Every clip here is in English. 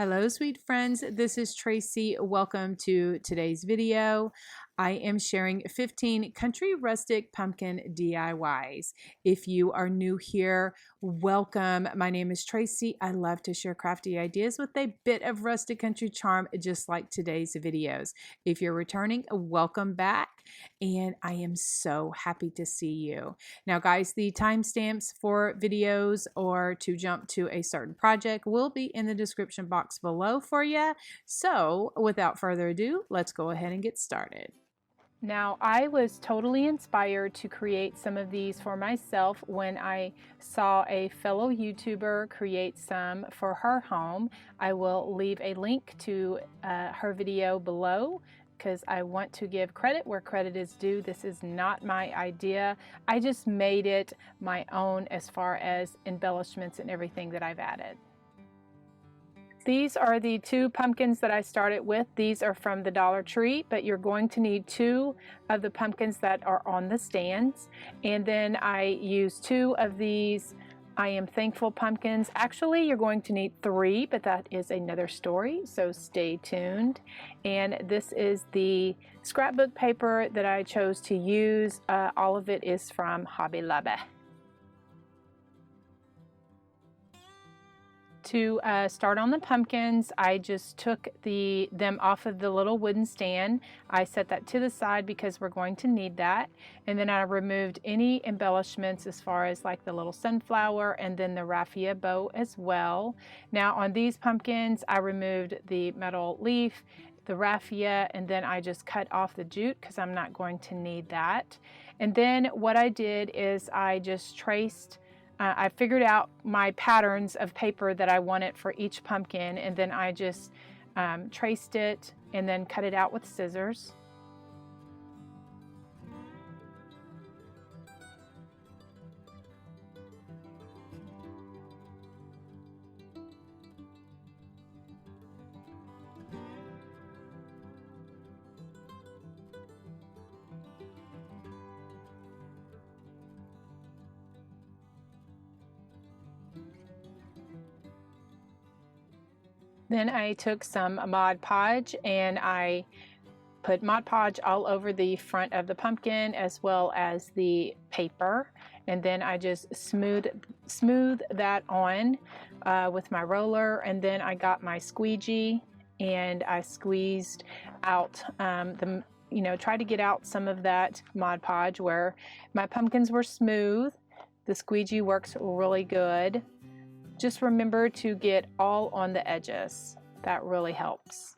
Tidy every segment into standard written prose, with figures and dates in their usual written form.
Hello, sweet friends. This is Tracy. Welcome to today's video. I am sharing 15 Country Rustic Pumpkin DIYs. If you are new here, welcome. My name is Tracy. I love to share crafty ideas with a bit of rustic country charm, just like today's videos. If you're returning, welcome back. And I am so happy to see you. Now, guys, the timestamps for videos or to jump to a certain project will be in the description box below for you. So without further ado, let's go ahead and get started. Now, I was totally inspired to create some of these for myself when I saw a fellow YouTuber create some for her home. I will leave a link to her video below because I want to give credit where credit is due. This is not my idea. I just made it my own as far as embellishments and everything that I've added. These are the two pumpkins that I started with. These are from the Dollar Tree, but you're going to need two of the pumpkins that are on the stands. And then I used two of these I Am Thankful pumpkins. Actually, you're going to need three, but that is another story, so stay tuned. And this is the scrapbook paper that I chose to use. All of it is from Hobby Lobby. To start on the pumpkins, I just took them off of the little wooden stand. I set that to the side because we're going to need that. And then I removed any embellishments as far as like the little sunflower and then the raffia bow as well. Now on these pumpkins, I removed the metal leaf, the raffia, and then I just cut off the jute because I'm not going to need that. And then what I did is I just traced I figured out my patterns of paper that I wanted for each pumpkin, and then I just traced it and then cut it out with scissors. Then I took some Mod Podge and I put Mod Podge all over the front of the pumpkin as well as the paper. And then I just smooth that on with my roller. And then I got my squeegee and I squeezed out tried to get out some of that Mod Podge where my pumpkins were smooth. The squeegee works really good. Just remember to get all on the edges. That really helps.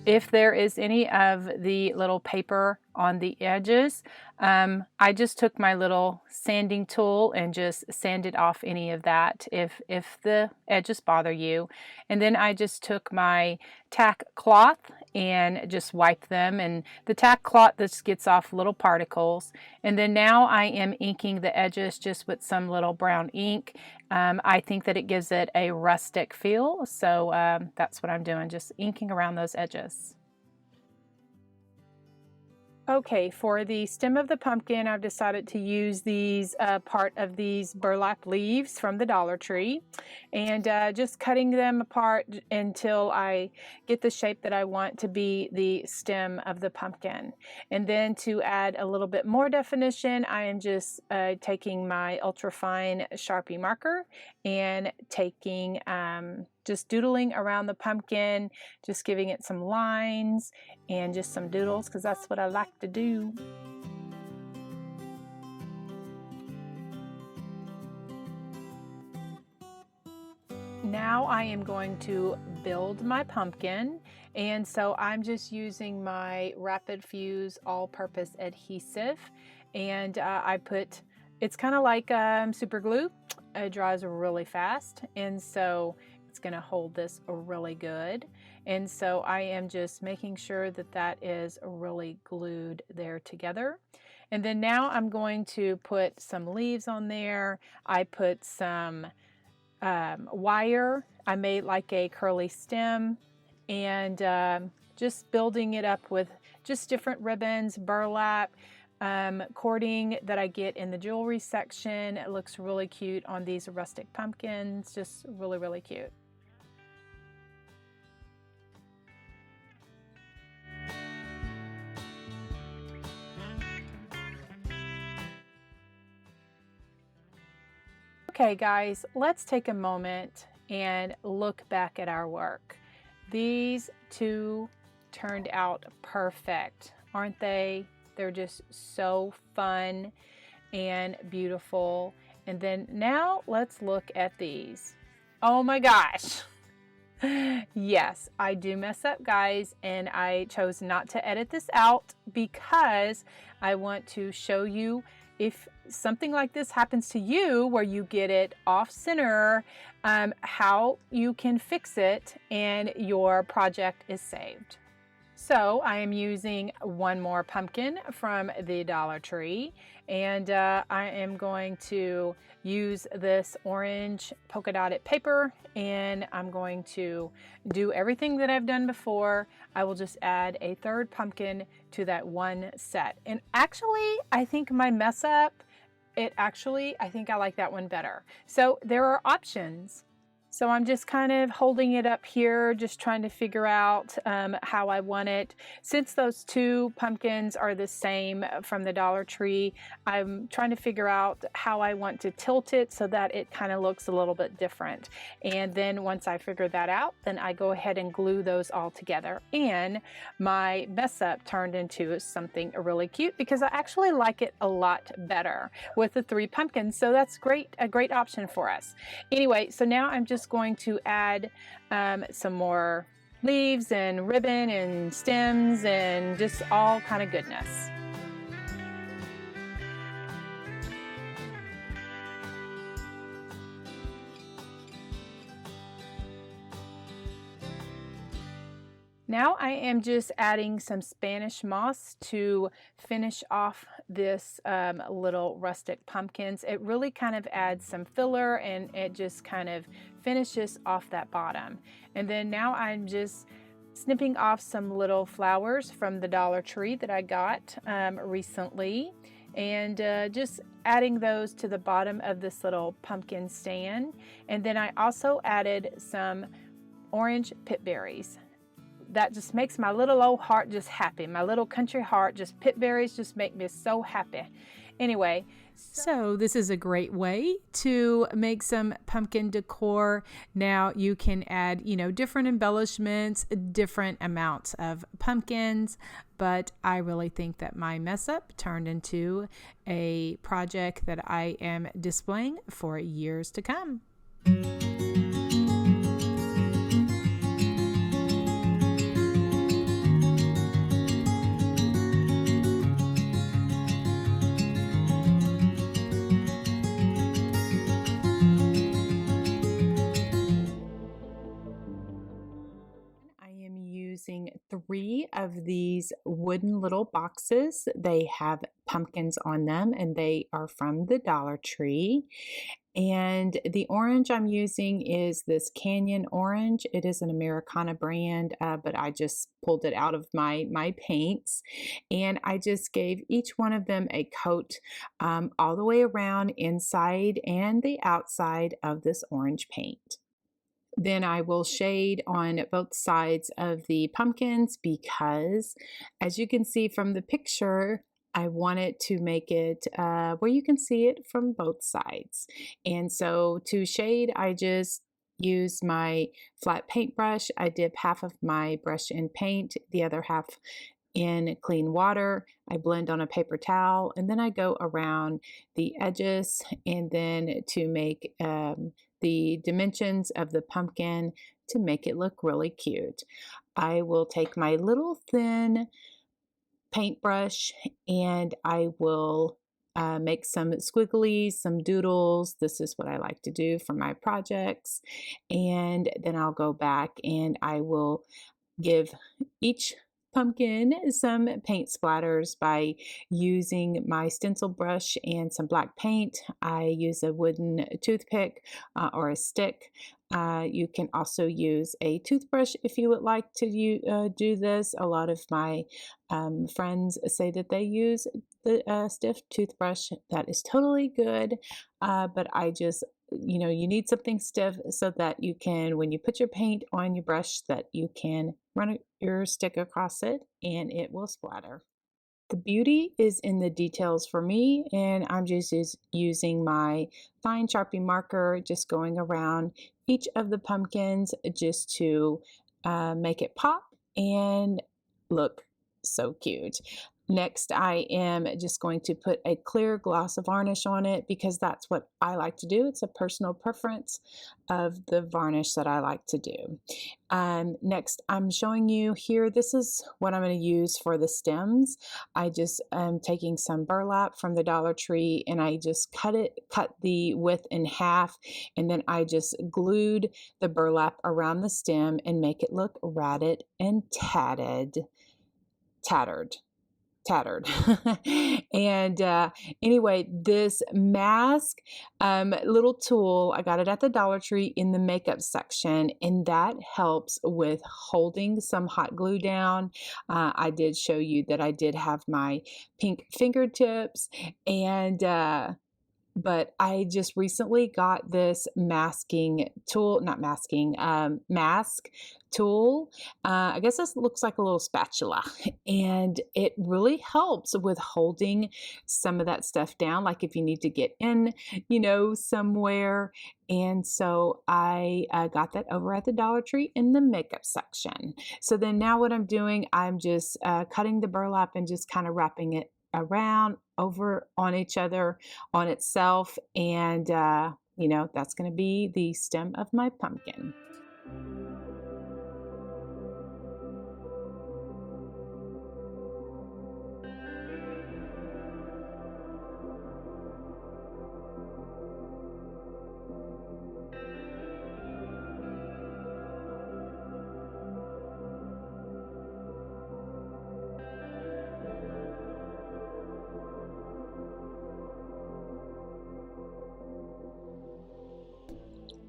If there is any of the little paper on the edges, I just took my little sanding tool and just sanded off any of that if the edges bother you. And then I just took my tack cloth and just wiped them, and the tack cloth just gets off little particles. And then now I am inking the edges just with some little brown ink. I think that it gives it a rustic feel, so that's what I'm doing, just inking around those edges. Okay, for the stem of the pumpkin, I've decided to use these part of these burlap leaves from the Dollar Tree, and just cutting them apart until I get the shape that I want to be the stem of the pumpkin. And then to add a little bit more definition, I am just taking my ultrafine Sharpie marker and taking just doodling around the pumpkin, just giving it some lines and just some doodles because that's what I like to do. Now I am going to build my pumpkin, and so I'm just using my Rapid Fuse all-purpose adhesive, and it's kind of like super glue. It dries really fast, and so it's going to hold this really good. And so I am just making sure that that is really glued there together. And then now I'm going to put some leaves on there. I put some wire. I made like a curly stem, and just building it up with just different ribbons, burlap, cording that I get in the jewelry section. It looks really cute on these rustic pumpkins, just really, really cute. Okay guys, let's take a moment and look back at our work. These two turned out perfect, aren't they? They're just so fun and beautiful. And then now let's look at these. Oh my gosh. Yes, I do mess up, guys, and I chose not to edit this out because I want to show you if something like this happens to you where you get it off center, how you can fix it and your project is saved. So I am using one more pumpkin from the Dollar Tree, and I am going to use this orange polka dotted paper, and I'm going to do everything that I've done before. I will just add a third pumpkin to that one set. And actually, I think my mess up, I think I like that one better. So there are options. So I'm just kind of holding it up here, just trying to figure out how I want it. Since those two pumpkins are the same from the Dollar Tree, I'm trying to figure out how I want to tilt it so that it kind of looks a little bit different. And then once I figure that out, then I go ahead and glue those all together. And my mess up turned into something really cute because I actually like it a lot better with the three pumpkins. So that's great, a great option for us. Anyway, so now I'm just going to add some more leaves and ribbon and stems and just all kind of goodness. Now I am just adding some Spanish moss to finish off this little rustic pumpkins. It really kind of adds some filler and it just kind of finishes off that bottom. And then now I'm just snipping off some little flowers from the Dollar Tree that I got recently, and just adding those to the bottom of this little pumpkin stand. And then I also added some orange pip berries. That just makes my little old heart just happy. My little country heart, just pip berries just make me so happy. Anyway, so this is a great way to make some pumpkin decor. Now you can add, different embellishments, different amounts of pumpkins, but I really think that my mess up turned into a project that I am displaying for years to come. Using 3 of these wooden little boxes. They have pumpkins on them and they are from the Dollar Tree. And the orange I'm using is this Canyon Orange. It is an Americana brand, but I just pulled it out of my paints. And I just gave each one of them a coat all the way around inside and the outside of this orange paint. Then I will shade on both sides of the pumpkins because, as you can see from the picture, I wanted to make it where you can see it from both sides. And so to shade, I just use my flat paintbrush. I dip half of my brush in paint, the other half in clean water. I blend on a paper towel, and then I go around the edges, and then to make the dimensions of the pumpkin to make it look really cute. I will take my little thin paintbrush and I will make some squigglies, some doodles. This is what I like to do for my projects. And then I'll go back and I will give each pumpkin some paint splatters by using my stencil brush and some black paint. I use a wooden toothpick or a stick. You can also use a toothbrush if you would like to do this. A lot of my friends say that they use the stiff toothbrush. That is totally good, but I just, you need something stiff so that you can, when you put your paint on your brush, that you can run your stick across it and it will splatter. The beauty is in the details for me, and I'm just using my fine Sharpie marker, just going around each of the pumpkins just to make it pop and look so cute. Next, I am just going to put a clear gloss of varnish on it because that's what I like to do. It's a personal preference of the varnish that I like to do. Next, I'm showing you here, this is what I'm going to use for the stems. I just am taking some burlap from the Dollar Tree and I just cut the width in half, and then I just glued the burlap around the stem and make it look ratted and tattered. And anyway, this mask little tool, I got it at the Dollar Tree in the makeup section, and that helps with holding some hot glue down. I did show you that I did have my pink fingertips, and but I just recently got this masking tool, not masking, mask tool. I guess this looks like a little spatula, and it really helps with holding some of that stuff down, like if you need to get in, somewhere. And so I got that over at the Dollar Tree in the makeup section. So then now what I'm doing, I'm just cutting the burlap and just kind of wrapping it around over on each other, on itself, and that's going to be the stem of my pumpkin.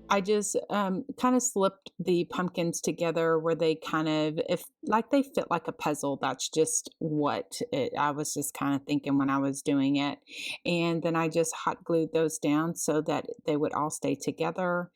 I just kind of slipped the pumpkins together where they kind of, if like they fit like a puzzle. That's just what I was just kind of thinking when I was doing it. And then I just hot glued those down so that they would all stay together.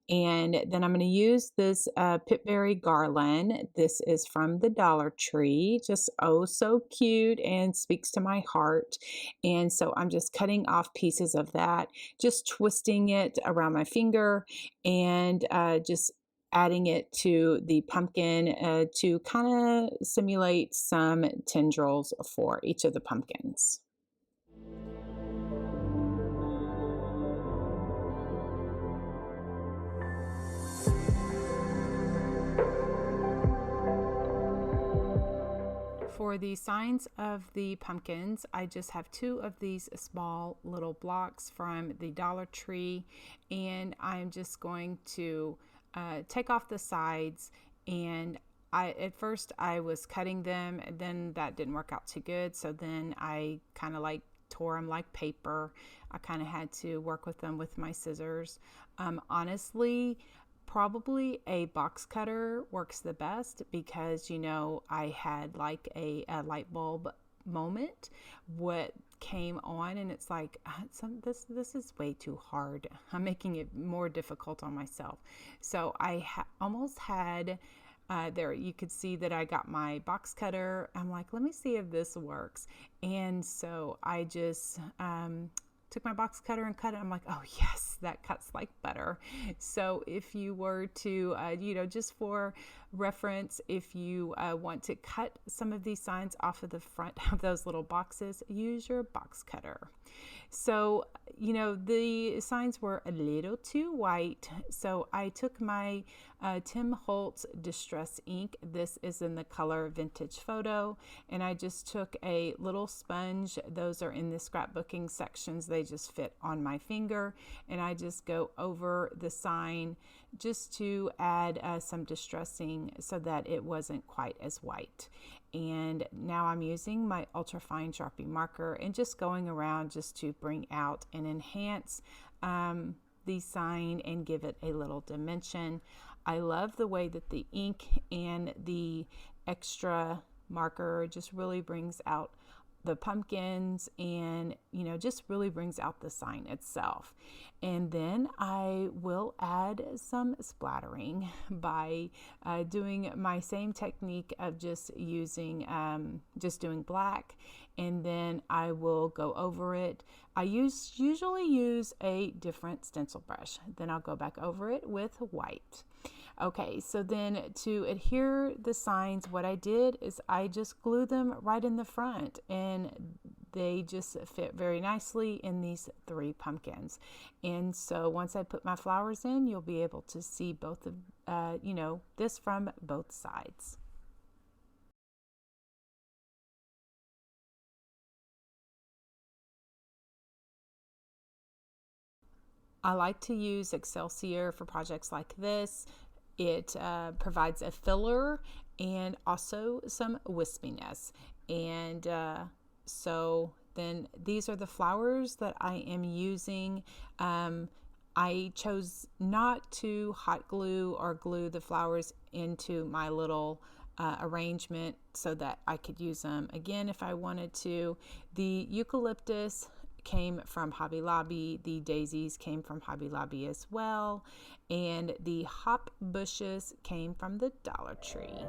And then I'm going to use this pitberry garland. This is from the Dollar Tree, just oh so cute and speaks to my heart. And so I'm just cutting off pieces of that, just twisting it around my finger, and just adding it to the pumpkin to kind of simulate some tendrils for each of the pumpkins. For the signs of the pumpkins, I just have two of these small little blocks from the Dollar Tree, and I'm just going to take off the sides. And at first I was cutting them, and then that didn't work out too good, so then I kind of like tore them like paper. I kind of had to work with them with my scissors. Honestly, probably a box cutter works the best because, I had like a light bulb moment. What came on, and it's like, this is way too hard. I'm making it more difficult on myself. So I almost had, there you could see that I got my box cutter. I'm like, let me see if this works. And so I just took my box cutter and cut it. I'm like, oh yes, that cuts like butter. So if you were to, just for reference, if you want to cut some of these signs off of the front of those little boxes, use your box cutter. So, the signs were a little too white. So I took my Tim Holtz Distress ink. This is in the color Vintage Photo. And I just took a little sponge. Those are in the scrapbooking sections. They just fit on my finger. And I just go over the sign just to add some distressing so that it wasn't quite as white. And now I'm using my ultrafine Sharpie marker and just going around just to bring out and enhance the sign and give it a little dimension. I love the way that the ink and the extra marker just really brings out the pumpkins, and just really brings out the sign itself. And then I will add some splattering by doing my same technique of just using just doing black, and then I will go over it. I usually use a different stencil brush, then I'll go back over it with white. Okay, so then to adhere the signs, what I did is I just glue them right in the front, and they just fit very nicely in these 3 pumpkins. And so once I put my flowers in, you'll be able to see both of, this from both sides. I like to use Excelsior for projects like this. It provides a filler and also some wispiness. And so then these are the flowers that I am using. I chose not to hot glue or glue the flowers into my little arrangement so that I could use them again if I wanted to. The eucalyptus came from Hobby Lobby. The daisies came from Hobby Lobby as well. And the hop bushes came from the Dollar Tree.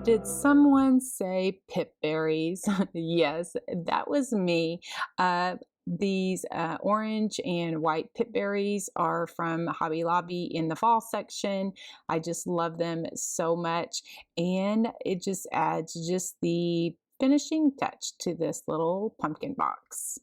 Did someone say pip berries? Yes, that was me. These orange and white pip berries are from Hobby Lobby in the fall section. I just love them so much, and it just adds just the finishing touch to this little pumpkin box.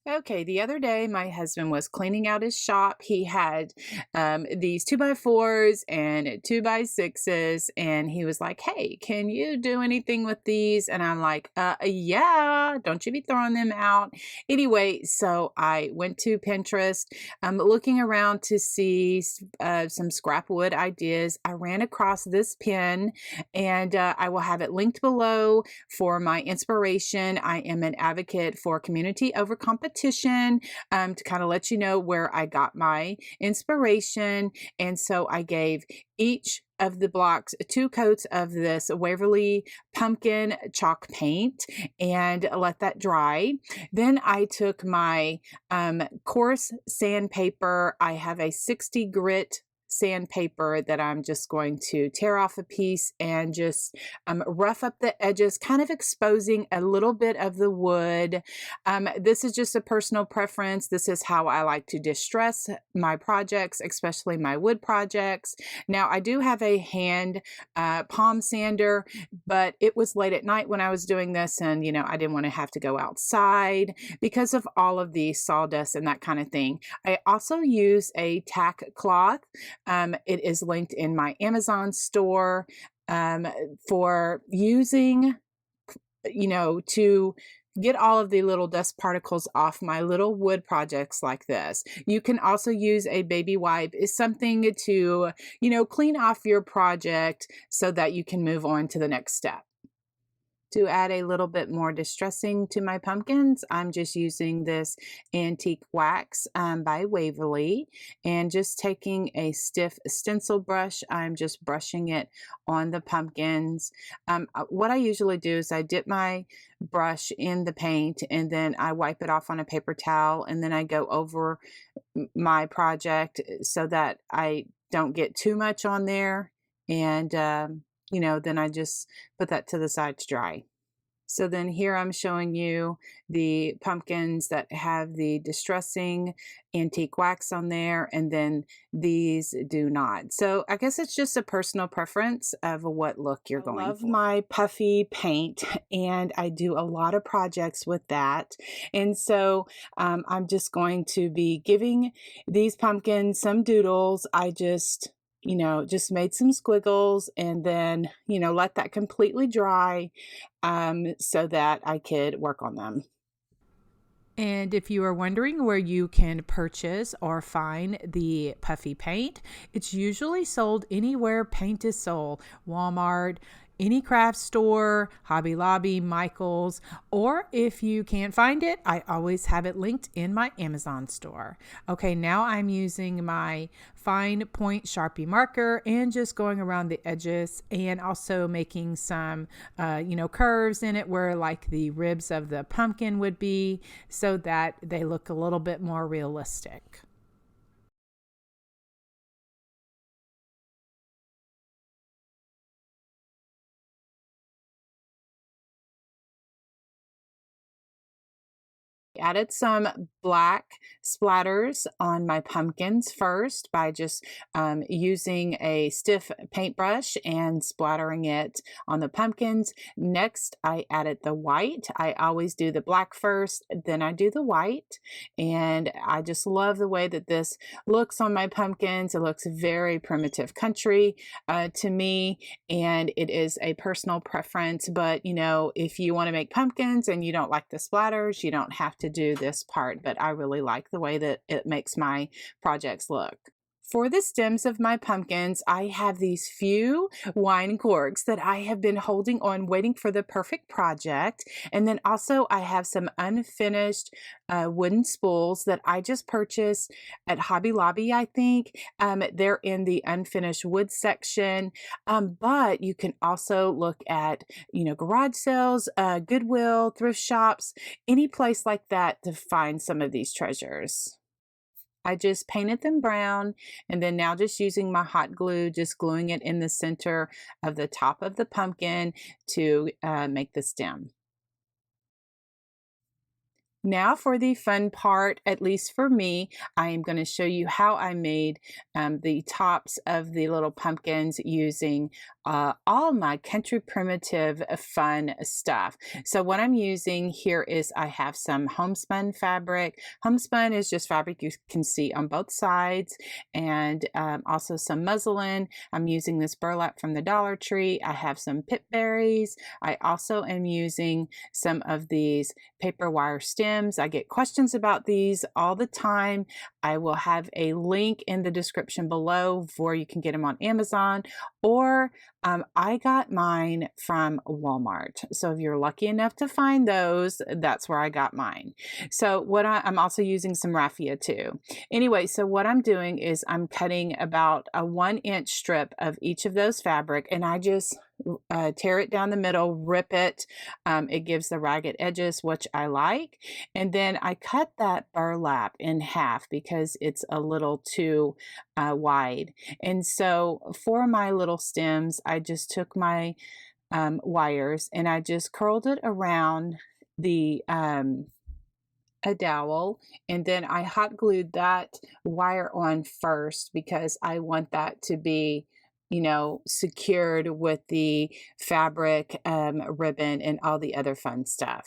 Okay, the other day my husband was cleaning out his shop. He had these 2x4s and 2x6s, and he was like, "Hey, can you do anything with these?" And I'm like, "Yeah, don't you be throwing them out." Anyway, so I went to Pinterest, looking around to see some scrap wood ideas. I ran across this pin, and I will have it linked below for my inspiration. I am an advocate for community over competition, to kind of let you know where I got my inspiration. And so I gave each of the blocks 2 coats of this Waverly pumpkin chalk paint and let that dry. Then I took my coarse sandpaper. I have a 60 grit sandpaper that I'm just going to tear off a piece and just rough up the edges, kind of exposing a little bit of the wood. This is just a personal preference. This is how I like to distress my projects, especially my wood projects. Now, I do have a hand palm sander, but it was late at night when I was doing this, and I didn't want to have to go outside because of all of the sawdust and that kind of thing. I also use a tack cloth. It is linked in my Amazon store for using, to get all of the little dust particles off my little wood projects like this. You can also use a baby wipe. It's something to, clean off your project so that you can move on to the next step. To add a little bit more distressing to my pumpkins, I'm just using this antique wax by Waverly, and just taking a stiff stencil brush, I'm just brushing it on the pumpkins. What I usually do is I dip my brush in the paint and then I wipe it off on a paper towel, and then I go over my project so that I don't get too much on there. And then I just put that to the side to dry. So then here I'm showing you the pumpkins that have the distressing antique wax on there, and then these do not. So I guess it's just a personal preference of what look you're going for. I love my puffy paint, and I do a lot of projects with that. And so I'm just going to be giving these pumpkins some doodles. I just made some squiggles, and then, let that completely dry so that I could work on them. And if you are wondering where you can purchase or find the puffy paint, it's usually sold anywhere paint is sold. Walmart, any craft store, Hobby Lobby, Michael's, or if you can't find it, I always have it linked in my Amazon store. Okay, now I'm using my fine point Sharpie marker and just going around the edges, and also making some, curves in it where like the ribs of the pumpkin would be, so that they look a little bit more realistic. Added some black splatters on my pumpkins first by just using a stiff paintbrush and splattering it on the pumpkins. Next, I added the white. I always do the black first, then I do the white. And I just love the way that this looks on my pumpkins. It looks very primitive country to me, and it is a personal preference. But, if you want to make pumpkins and you don't like the splatters, you don't have to do this part, but I really like the way that it makes my projects look. For the stems of my pumpkins, I have these few wine corks that I have been holding on, waiting for the perfect project. And then also I have some unfinished wooden spools that I just purchased at Hobby Lobby, I think. They're in the unfinished wood section, but you can also look at, garage sales, Goodwill, thrift shops, any place like that to find some of these treasures. I just painted them brown, and then now just using my hot glue, just gluing it in the center of the top of the pumpkin to make the stem. Now for the fun part, at least for me, I am going to show you how I made the tops of the little pumpkins using all my country primitive fun stuff. So what I'm using here is I have some homespun fabric. Homespun is just fabric you can see on both sides, and also some muslin. I'm using this burlap from the Dollar Tree. I have some pip berries. I also am using some of these paper wire stems. I get questions about these all the time. I will have a link in the description below where you can get them on Amazon, or I got mine from Walmart. So if you're lucky enough to find those, that's where I got mine. So I'm also using some raffia too. Anyway, so what I'm doing is I'm cutting about a 1-inch strip of each of those fabric, and I just tear it down the middle, rip it. It gives the ragged edges, which I like. And then I cut that burlap in half because it's a little too wide. And so for my little stems, I just took my wires and I just curled it around the a dowel, and then I hot glued that wire on first because I want that to be secured with the fabric, ribbon, and all the other fun stuff.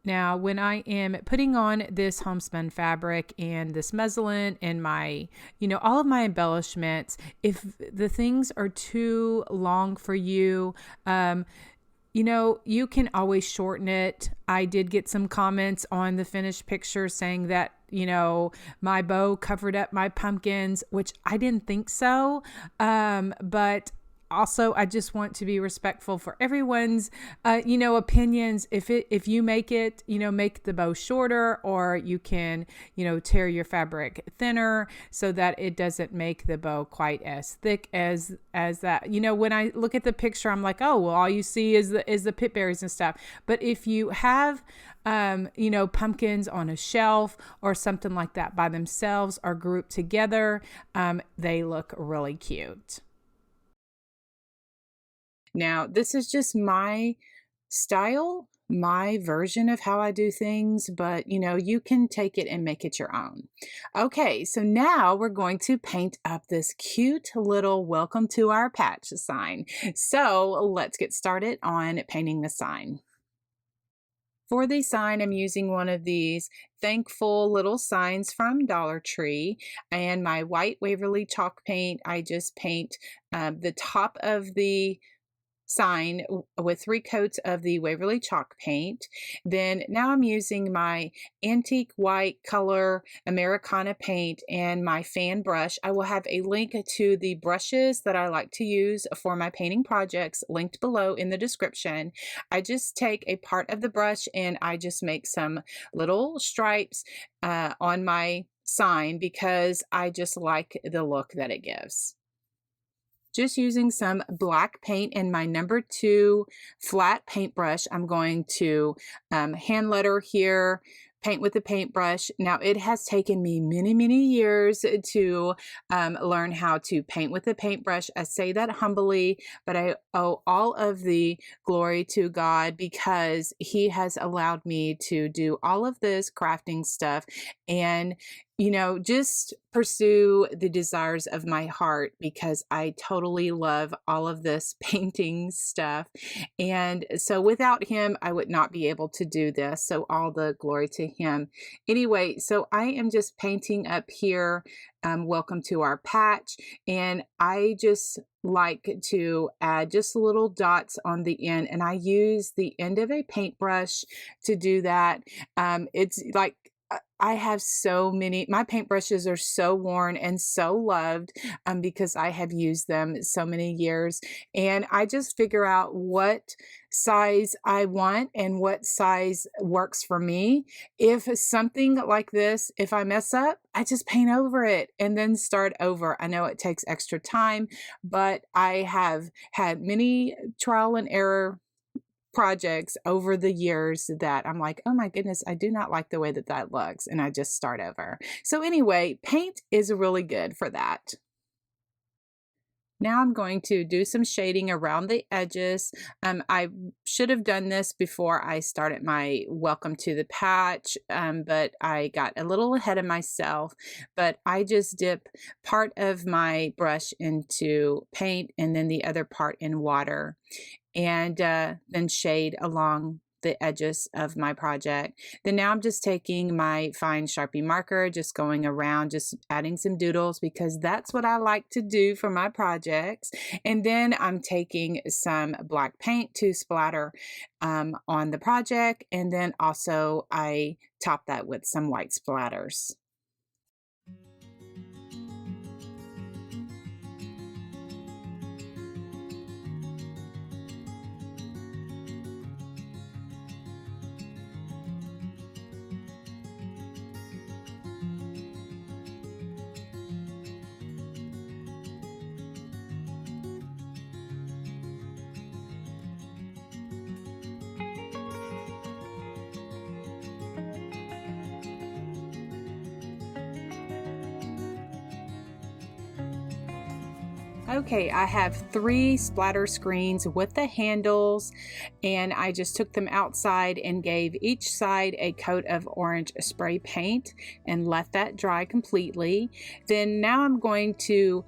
Now, when I am putting on this homespun fabric and this muslin and my, all of my embellishments, if the things are too long for you, you can always shorten it. I did get some comments on the finished picture saying that, my bow covered up my pumpkins, which I didn't think so. But also, I just want to be respectful for everyone's, opinions. If you make it, make the bow shorter, or you can, tear your fabric thinner so that it doesn't make the bow quite as thick as that. When I look at the picture, I'm like, oh, well, all you see is the pit berries and stuff. But if you have, pumpkins on a shelf or something like that by themselves or grouped together, they look really cute. Now, this is just my style, my version of how I do things, but you can take it and make it your own. Okay, so now we're going to paint up this cute little welcome to our patch sign. So let's get started on painting the sign. For the sign, I'm using one of these thankful little signs from Dollar Tree, and my white Waverly chalk paint. I just paint the top of the sign with 3 coats of the Waverly chalk paint. Then now I'm using my antique white color Americana paint and my fan brush. I will have a link to the brushes that I like to use for my painting projects linked below in the description. I just take a part of the brush and I just make some little stripes on my sign because I just like the look that it gives. Just using some black paint and my number 2 flat paintbrush, I'm going to hand letter here, paint with the paintbrush. Now, it has taken me many, many years to learn how to paint with the paintbrush. I say that humbly, but I owe all of the glory to God because He has allowed me to do all of this crafting stuff and just pursue the desires of my heart because I totally love all of this painting stuff. And so without Him, I would not be able to do this. So all the glory to Him. Anyway, so I am just painting up here. Welcome to our patch. And I just like to add just little dots on the end. And I use the end of a paintbrush to do that. It's like, I have so many, my paintbrushes are so worn and so loved because I have used them so many years. And I just figure out what size I want and what size works for me. If something like this, if I mess up, I just paint over it and then start over. I know it takes extra time, but I have had many trial and error projects over the years that I'm like, oh my goodness, I do not like the way that that looks, and I just start over. So anyway, paint is really good for that. Now I'm going to do some shading around the edges. I should have done this before I started my welcome to the patch, but I got a little ahead of myself. But I just dip part of my brush into paint and then the other part in water, and then shade along the edges of my project. Then now I'm just taking my fine Sharpie marker, just going around, just adding some doodles because that's what I like to do for my projects. And then I'm taking some black paint to splatter on the project. And then also I top that with some white splatters. Okay, I have 3 splatter screens with the handles, and I just took them outside and gave each side a coat of orange spray paint and let that dry completely. Then now I'm going to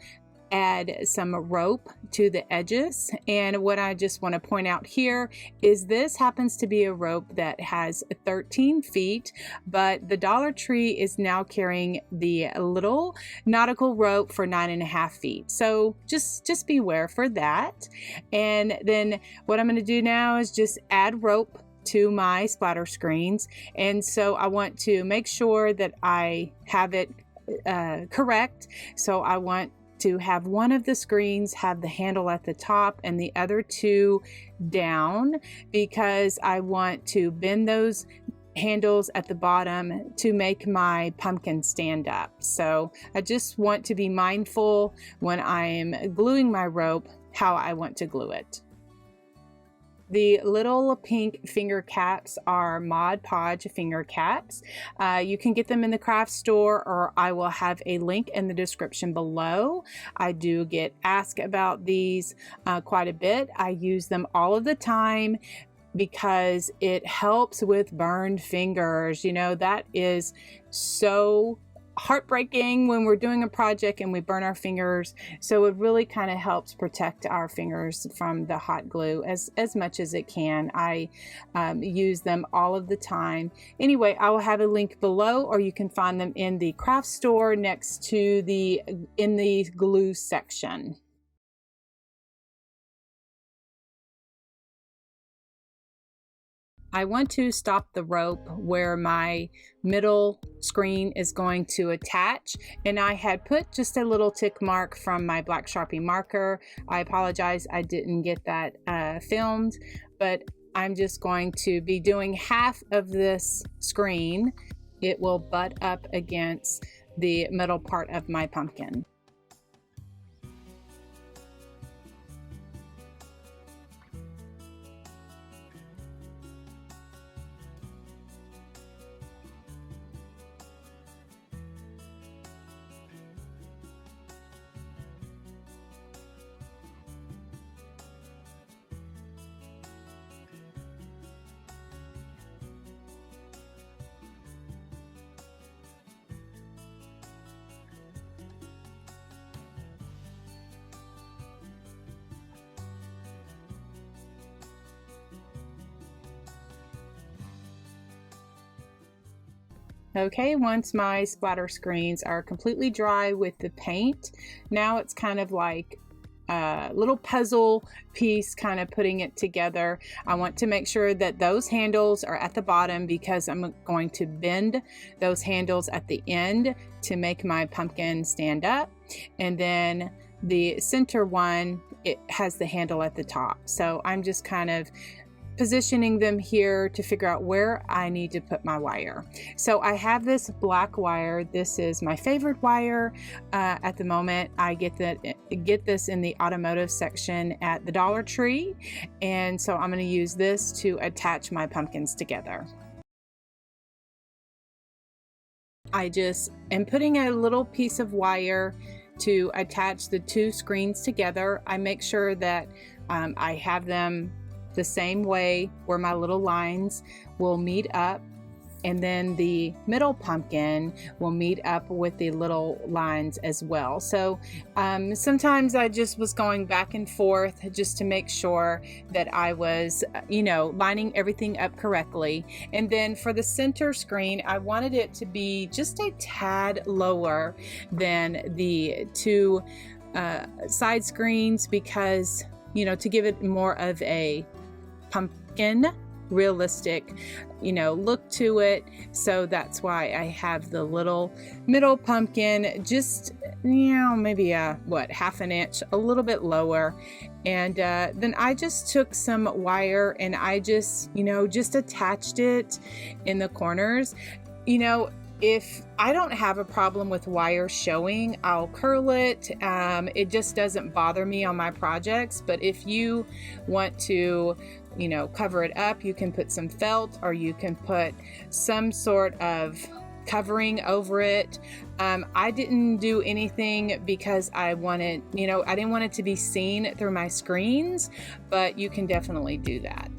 add some rope to the edges. And what I just want to point out here is this happens to be a rope that has 13 feet, but the Dollar Tree is now carrying the little nautical rope for 9.5 feet. So just beware for that. And then what I'm going to do now is just add rope to my splatter screens. And so I want to make sure that I have it correct. So I want to have one of the screens have the handle at the top and the other two down, because I want to bend those handles at the bottom to make my pumpkin stand up. So I just want to be mindful when I'm gluing my rope how I want to glue it. The little pink finger caps are Mod Podge finger caps. You can get them in the craft store, or I will have a link in the description below. I do get asked about these quite a bit. I use them all of the time because it helps with burned fingers. You know, that is so heartbreaking when we're doing a project and we burn our fingers. So it really kind of helps protect our fingers from the hot glue as much as it can. I use them all of the time. Anyway, I will have a link below, or you can find them in the craft store next to in the glue section. I want to stop the rope where my middle screen is going to attach, and I had put just a little tick mark from my black Sharpie marker. I apologize, I didn't get that filmed, but I'm just going to be doing half of this screen. It will butt up against the middle part of my pumpkin. Okay, once my splatter screens are completely dry with the paint, now it's kind of like a little puzzle piece, kind of putting it together. I want to make sure that those handles are at the bottom, because I'm going to bend those handles at the end to make my pumpkin stand up. And then the center one, it has the handle at the top. So I'm just kind of positioning them here to figure out where I need to put my wire. So I have this black wire. This is my favorite wire at the moment. I get this in the automotive section at the Dollar Tree, and so I'm going to use this to attach my pumpkins together. I just am putting a little piece of wire to attach the two screens together. I make sure that I have them the same way where my little lines will meet up, and then the middle pumpkin will meet up with the little lines as well. So sometimes I just was going back and forth just to make sure that I was, lining everything up correctly. And then for the center screen, I wanted it to be just a tad lower than the two side screens, because, to give it more of a pumpkin realistic look to it. So that's why I have the little middle pumpkin just maybe half an inch a little bit lower. And then I just took some wire and I just attached it in the corners. If I don't have a problem with wire showing, I'll curl it. It just doesn't bother me on my projects. But if you want to cover it up, you can put some felt, or you can put some sort of covering over it. I didn't do anything because I wanted, I didn't want it to be seen through my screens, but you can definitely do that.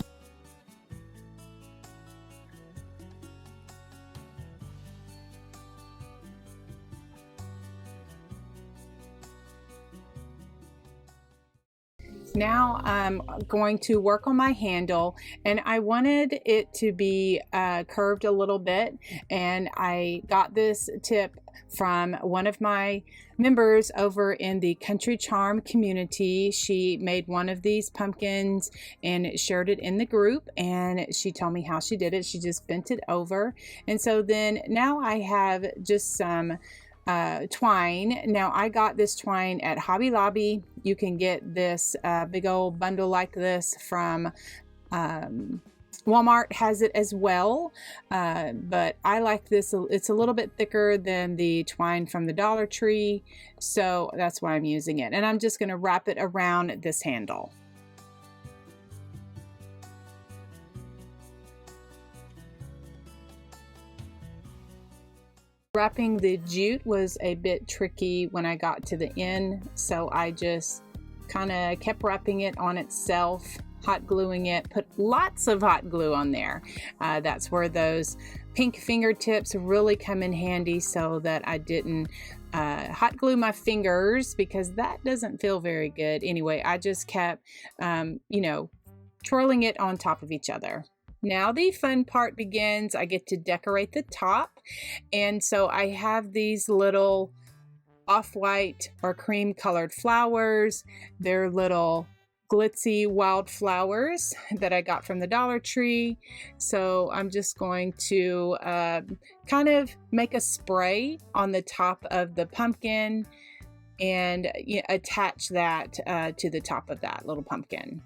Now I'm going to work on my handle, and I wanted it to be curved a little bit, and I got this tip from one of my members over in the Country Charm community. She made one of these pumpkins and shared it in the group, and she told me how she did it. She just bent it over, and so then now I have just some twine. Now I got this twine at Hobby Lobby. You can get this big old bundle like this from Walmart has it as well, but I like this. It's a little bit thicker than the twine from the Dollar Tree, so that's why I'm using it. And I'm just going to wrap it around this handle. Wrapping the jute was a bit tricky when I got to the end, so I just kind of kept wrapping it on itself, hot gluing it, put lots of hot glue on there. That's where those pink fingertips really come in handy, so that I didn't hot glue my fingers, because that doesn't feel very good. Anyway, I just kept, you know, twirling it on top of each other. Now the fun part begins. I get to decorate the top, and so I have these little off-white or cream colored flowers. They're little glitzy wildflowers that I got from the Dollar Tree. So I'm just going to kind of make a spray on the top of the pumpkin and attach that to the top of that little pumpkin.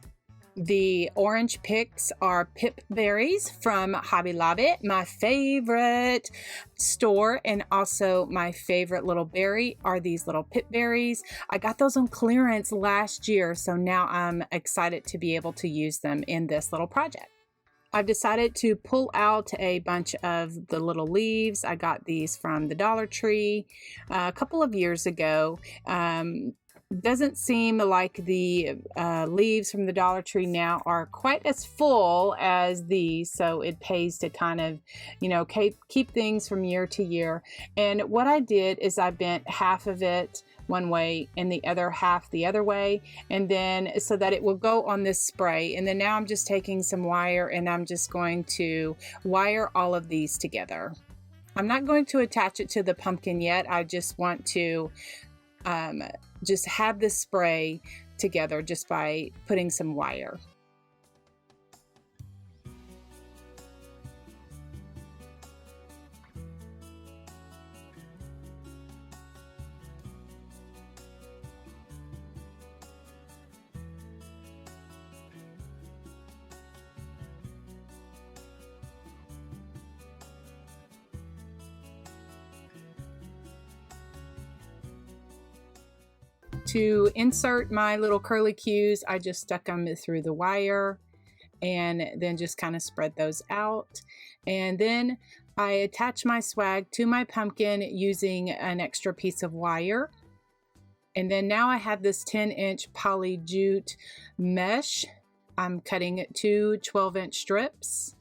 The orange picks are pip berries from Hobby Lobby, my favorite store, and also my favorite little berry are these little pip berries. I got those on clearance last year, so now I'm excited to be able to use them in this little project. I've decided to pull out a bunch of the little leaves. I got these from the Dollar Tree a couple of years ago. Doesn't seem like the leaves from the Dollar Tree now are quite as full as these, so it pays to kind of, you know, keep things from year to year. And what I did is I bent half of it one way and the other half the other way, and then so that it will go on this spray. And then now I'm just taking some wire and I'm just going to wire all of these together. I'm not going to attach it to the pumpkin yet. I just want to just have this spray together just by putting some wire. To insert my little curly cues, I just stuck them through the wire and then just kind of spread those out. And then I attach my swag to my pumpkin using an extra piece of wire. And then now I have this 10-inch poly jute mesh. I'm cutting it to 12-inch strips.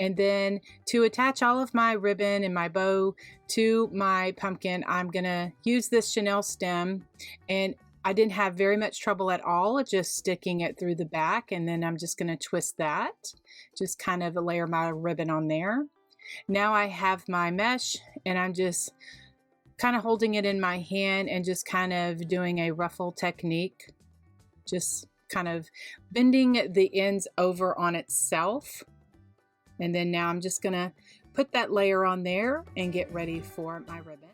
And then to attach all of my ribbon and my bow to my pumpkin, I'm gonna use this chenille stem, and I didn't have very much trouble at all just sticking it through the back, and then I'm just gonna twist that, just kind of layer my ribbon on there. Now I have my mesh, and I'm just kind of holding it in my hand and just kind of doing a ruffle technique, just kind of bending the ends over on itself. And then now I'm just gonna put that layer on there and get ready for my ribbon.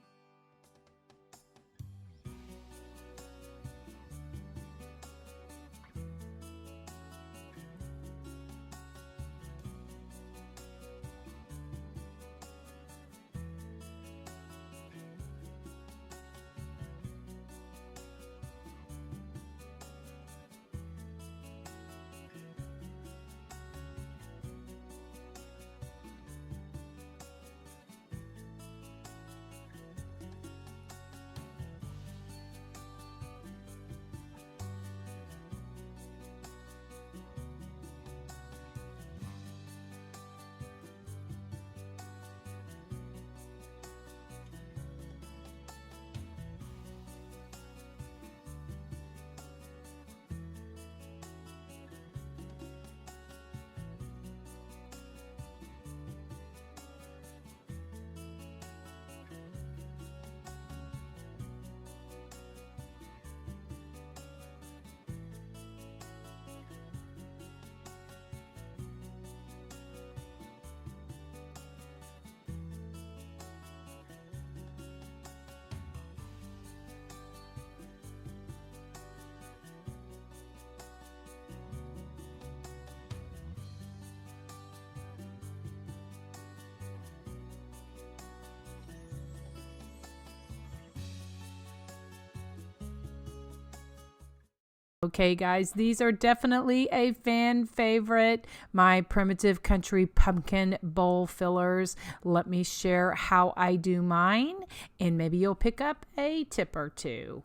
Okay guys, these are definitely a fan favorite, my primitive country pumpkin bowl fillers. Let me share how I do mine, and maybe you'll pick up a tip or two.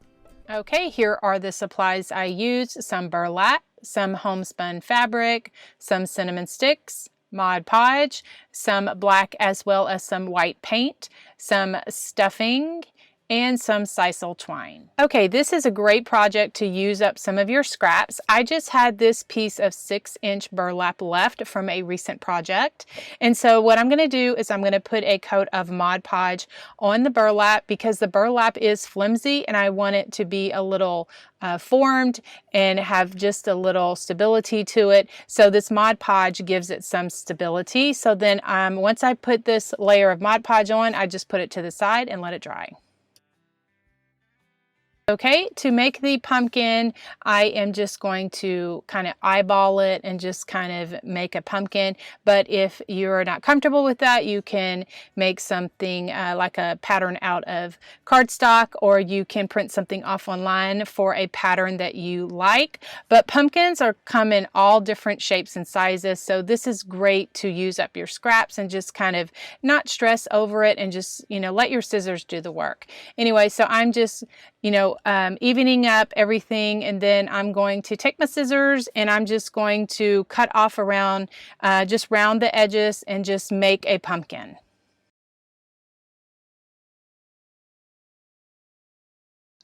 Okay, here are the supplies I used: some burlap, some homespun fabric, some cinnamon sticks, Mod Podge, some black as well as some white paint, some stuffing, and some sisal twine. Okay, this is a great project to use up some of your scraps. I just had this piece of 6-inch burlap left from a recent project. And so what I'm gonna do is I'm gonna put a coat of Mod Podge on the burlap, because the burlap is flimsy and I want it to be a little formed and have just a little stability to it. So this Mod Podge gives it some stability. So then once I put this layer of Mod Podge on, I just put it to the side and let it dry. Okay, to make the pumpkin, I am just going to kind of eyeball it and just kind of make a pumpkin. But if you're not comfortable with that, you can make something like a pattern out of cardstock, or you can print something off online for a pattern that you like. But pumpkins come in all different shapes and sizes, so this is great to use up your scraps and just kind of not stress over it and just, let your scissors do the work. Anyway, so I'm just, evening up everything, and then I'm going to take my scissors and I'm just going to cut off around, just round the edges and just make a pumpkin.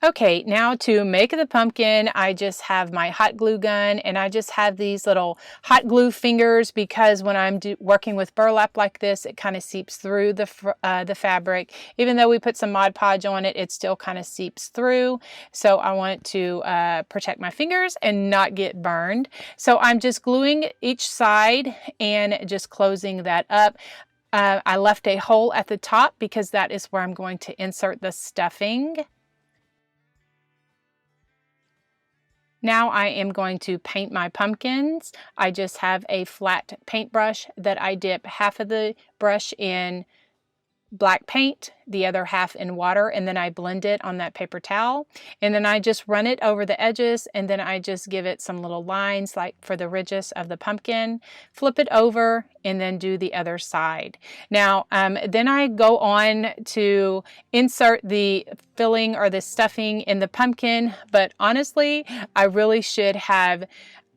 Okay, now to make the pumpkin, I just have my hot glue gun, and I just have these little hot glue fingers, because when I'm working with burlap like this, it kind of seeps through the fabric. Even though we put some Mod Podge on it, it still kind of seeps through. So I want to protect my fingers and not get burned. So I'm just gluing each side and just closing that up. I left a hole at the top because that is where I'm going to insert the stuffing. Now I am going to paint my pumpkins. I just have a flat paintbrush that I dip half of the brush in black paint, the other half in water, and then I blend it on that paper towel. And then I just run it over the edges, and then I just give it some little lines like for the ridges of the pumpkin, flip it over, and then do the other side. Now, then I go on to insert the filling or the stuffing in the pumpkin, but honestly, I really should have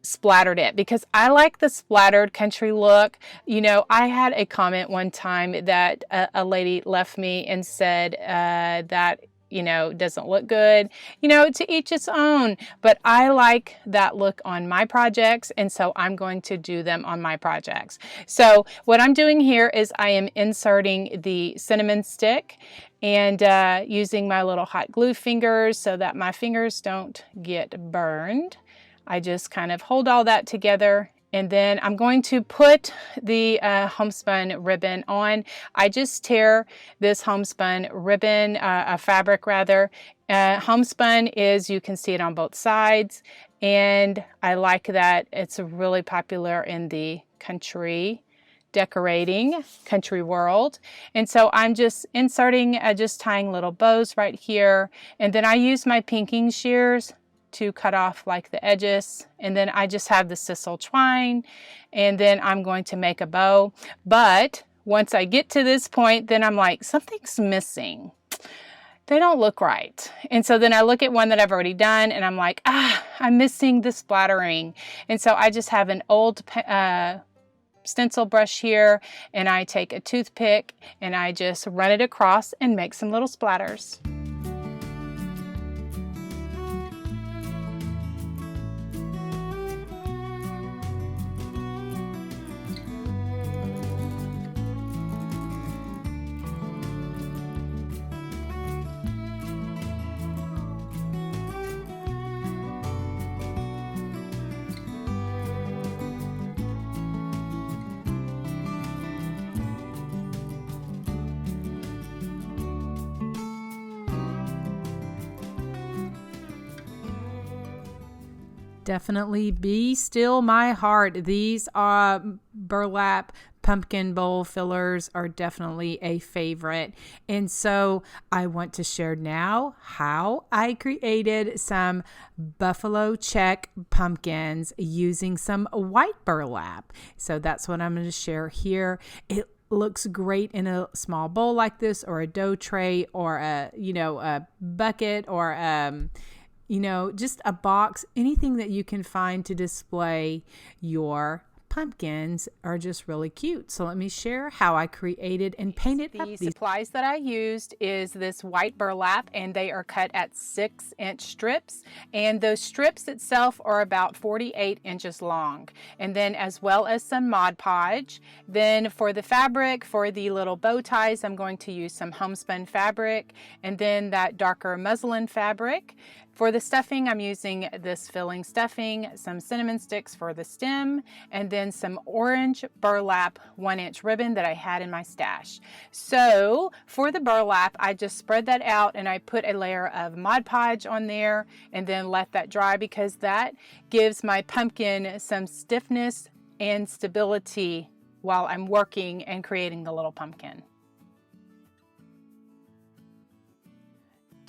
splattered it, because I like the splattered country look. I had a comment one time that a lady left me and said that doesn't look good. To each its own, but I like that look on my projects, and so I'm going to do them on my projects. So what I'm doing here is I am inserting the cinnamon stick and using my little hot glue fingers so that my fingers don't get burned. I just kind of hold all that together, and then I'm going to put the homespun ribbon on. I just tear this homespun ribbon, fabric rather. Homespun is, you can see it on both sides, and I like that it's really popular in the country decorating country world. And so I'm just inserting, just tying little bows right here, and then I use my pinking shears to cut off like the edges, and then I just have the sisal twine, and then I'm going to make a bow. But once I get to this point, then I'm like, something's missing. They don't look right. And so then I look at one that I've already done, and I'm like, I'm missing the splattering. And so I just have an old stencil brush here, and I take a toothpick and I just run it across and make some little splatters. Definitely be still my heart. These are burlap pumpkin bowl fillers are definitely a favorite. And so I want to share now how I created some buffalo check pumpkins using some white burlap. So that's what I'm going to share here. It looks great in a small bowl like this, or a dough tray, or a bucket, or just a box. Anything that you can find to display your pumpkins are just really cute. So let me share how I created and painted up these. Supplies that I used is this white burlap, and they are cut at 6-inch strips, and those strips itself are about 48 inches long. And then as well as some Mod Podge. Then for the fabric, for the little bow ties, I'm going to use some homespun fabric, and then that darker muslin fabric. For the stuffing, I'm using this filling stuffing, some cinnamon sticks for the stem, and then some orange burlap 1-inch ribbon that I had in my stash. So for the burlap, I just spread that out and I put a layer of Mod Podge on there and then let that dry, because that gives my pumpkin some stiffness and stability while I'm working and creating the little pumpkin.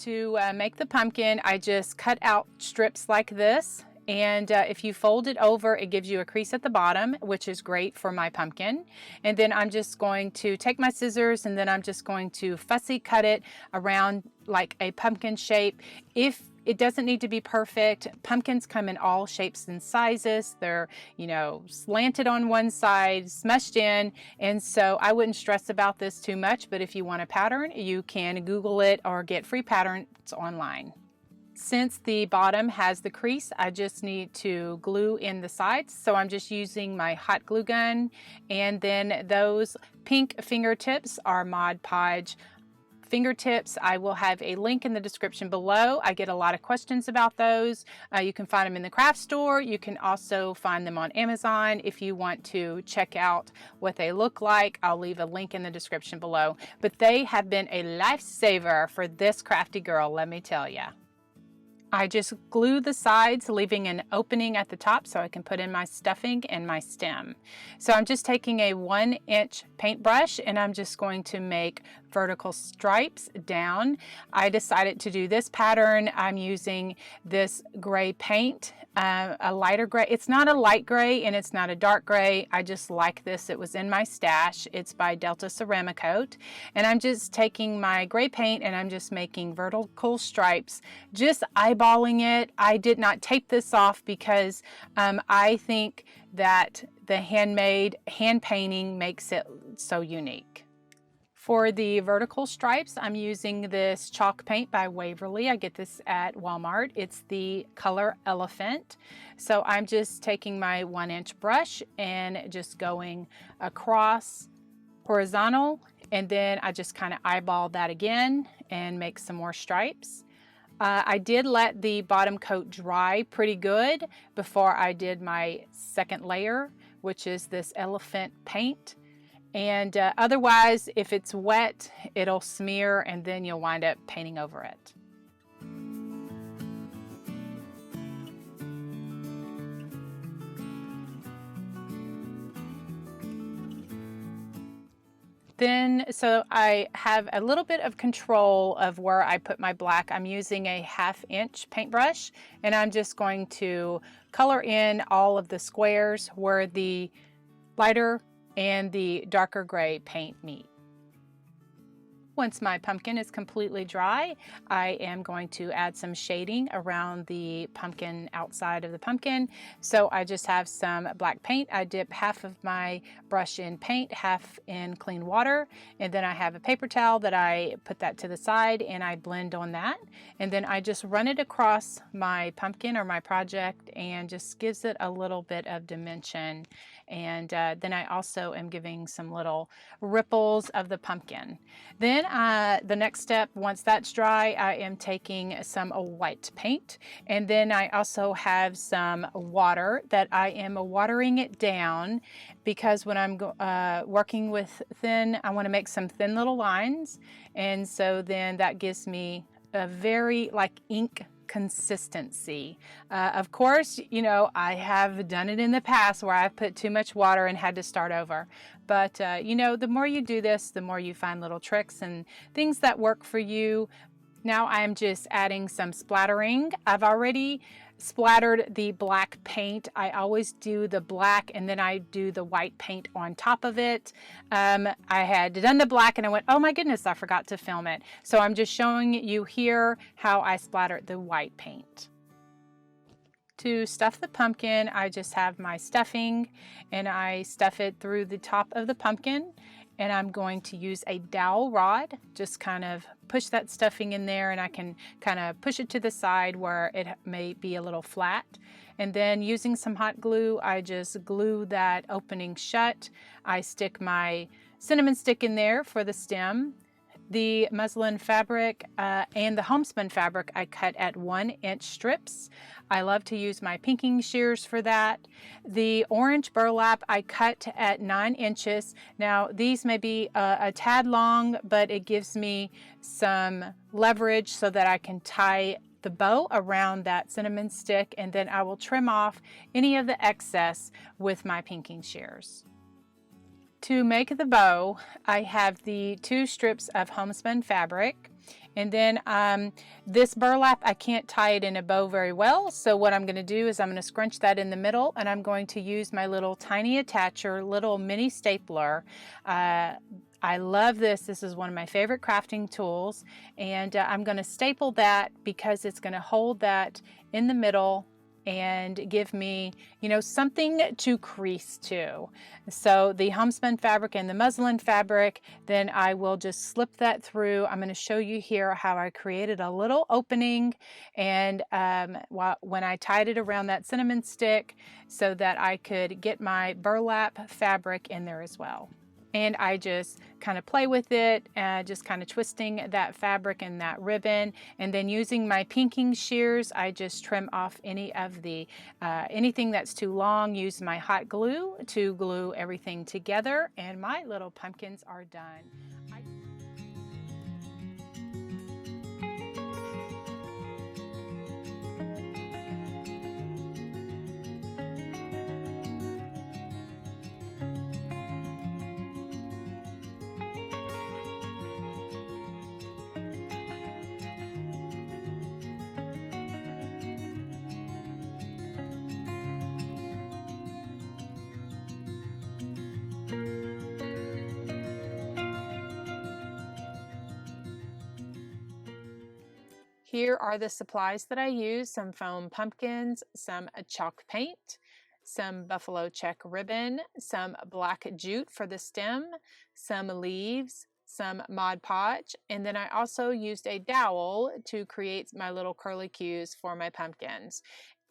To make the pumpkin, I just cut out strips like this, and if you fold it over, it gives you a crease at the bottom, which is great for my pumpkin. And then I'm just going to take my scissors, and then I'm just going to fussy cut it around like a pumpkin shape. If it doesn't need to be perfect. Pumpkins come in all shapes and sizes. They're, slanted on one side, smushed in, and so I wouldn't stress about this too much, but if you want a pattern, you can Google it or get free patterns online. Since the bottom has the crease, I just need to glue in the sides. So I'm just using my hot glue gun, and then those pink fingertips are Mod Podge fingertips. I will have a link in the description below. I get a lot of questions about those. You can find them in the craft store. You can also find them on Amazon if you want to check out what they look like. I'll leave a link in the description below. But they have been a lifesaver for this crafty girl, let me tell you. I just glue the sides, leaving an opening at the top so I can put in my stuffing and my stem. So I'm just taking a 1-inch paintbrush, and I'm just going to make vertical stripes down. I decided to do this pattern. I'm using this gray paint, a lighter gray. It's not a light gray and it's not a dark gray. I just like this. It was in my stash. It's by Delta Ceramicoat. And I'm just taking my gray paint and I'm just making vertical stripes, just eyeballing it. I did not tape this off because I think that the hand painting makes it so unique. For the vertical stripes, I'm using this chalk paint by Waverly. I get this at Walmart. It's the color Elephant. So I'm just taking my 1-inch brush and just going across horizontal, and then I just kind of eyeball that again and make some more stripes. I did let the bottom coat dry pretty good before I did my second layer, which is this elephant paint. And otherwise, if it's wet, it'll smear and then you'll wind up painting over it. Then, so I have a little bit of control of where I put my black. I'm using a 1/2-inch paintbrush, and I'm just going to color in all of the squares where the lighter and the darker gray paint meet. Once my pumpkin is completely dry, I am going to add some shading around the pumpkin, outside of the pumpkin. So I just have some black paint. I dip half of my brush in paint, half in clean water, and then I have a paper towel that I put that to the side and I blend on that. And then I just run it across my pumpkin or my project and just gives it a little bit of dimension. And then I also am giving some little ripples of the pumpkin. Then the next step, once that's dry, I am taking some white paint, and then I also have some water that I am watering it down, because when I'm working with thin, I want to make some thin little lines, and so then that gives me a very like ink consistency. Of course, you know, I have done it in the past where I've put too much water and had to start over. But, you know, the more you do this, the more you find little tricks and things that work for you. Now I'm just adding some splattering. I've already splattered the black paint. I always do the black and then I do the white paint on top of it. I had done the black and I went, oh my goodness, I forgot to film it. So I'm just showing you here how I splattered the white paint. To stuff the pumpkin, I just have my stuffing and I stuff it through the top of the pumpkin. And I'm going to use a dowel rod, just kind of push that stuffing in there, and I can kind of push it to the side where it may be a little flat. And then using some hot glue, I just glue that opening shut. I stick my cinnamon stick in there for the stem. The muslin fabric and the homespun fabric I cut at 1-inch strips. I love to use my pinking shears for that. The orange burlap I cut at 9 inches. Now these may be a tad long, but it gives me some leverage so that I can tie the bow around that cinnamon stick, and then I will trim off any of the excess with my pinking shears. To make the bow, I have the 2 strips of homespun fabric, and then this burlap, I can't tie it in a bow very well, so what I'm going to do is I'm going to scrunch that in the middle, and I'm going to use my little tiny attacher, little mini stapler. I love this. This is one of my favorite crafting tools, and I'm going to staple that because it's going to hold that in the middle and give me, you know, something to crease to. So the homespun fabric and the muslin fabric, then I will just slip that through. I'm going to show you here how I created a little opening, and when I tied it around that cinnamon stick so that I could get my burlap fabric in there as well. And I just kind of play with it, just kind of twisting that fabric and that ribbon, and then using my pinking shears, I just trim off any of the anything that's too long. Use my hot glue to glue everything together, and my little pumpkins are done. Here are the supplies that I use: some foam pumpkins, some chalk paint, some buffalo check ribbon, some black jute for the stem, some leaves, some Mod Podge, and then I also used a dowel to create my little curlicues for my pumpkins.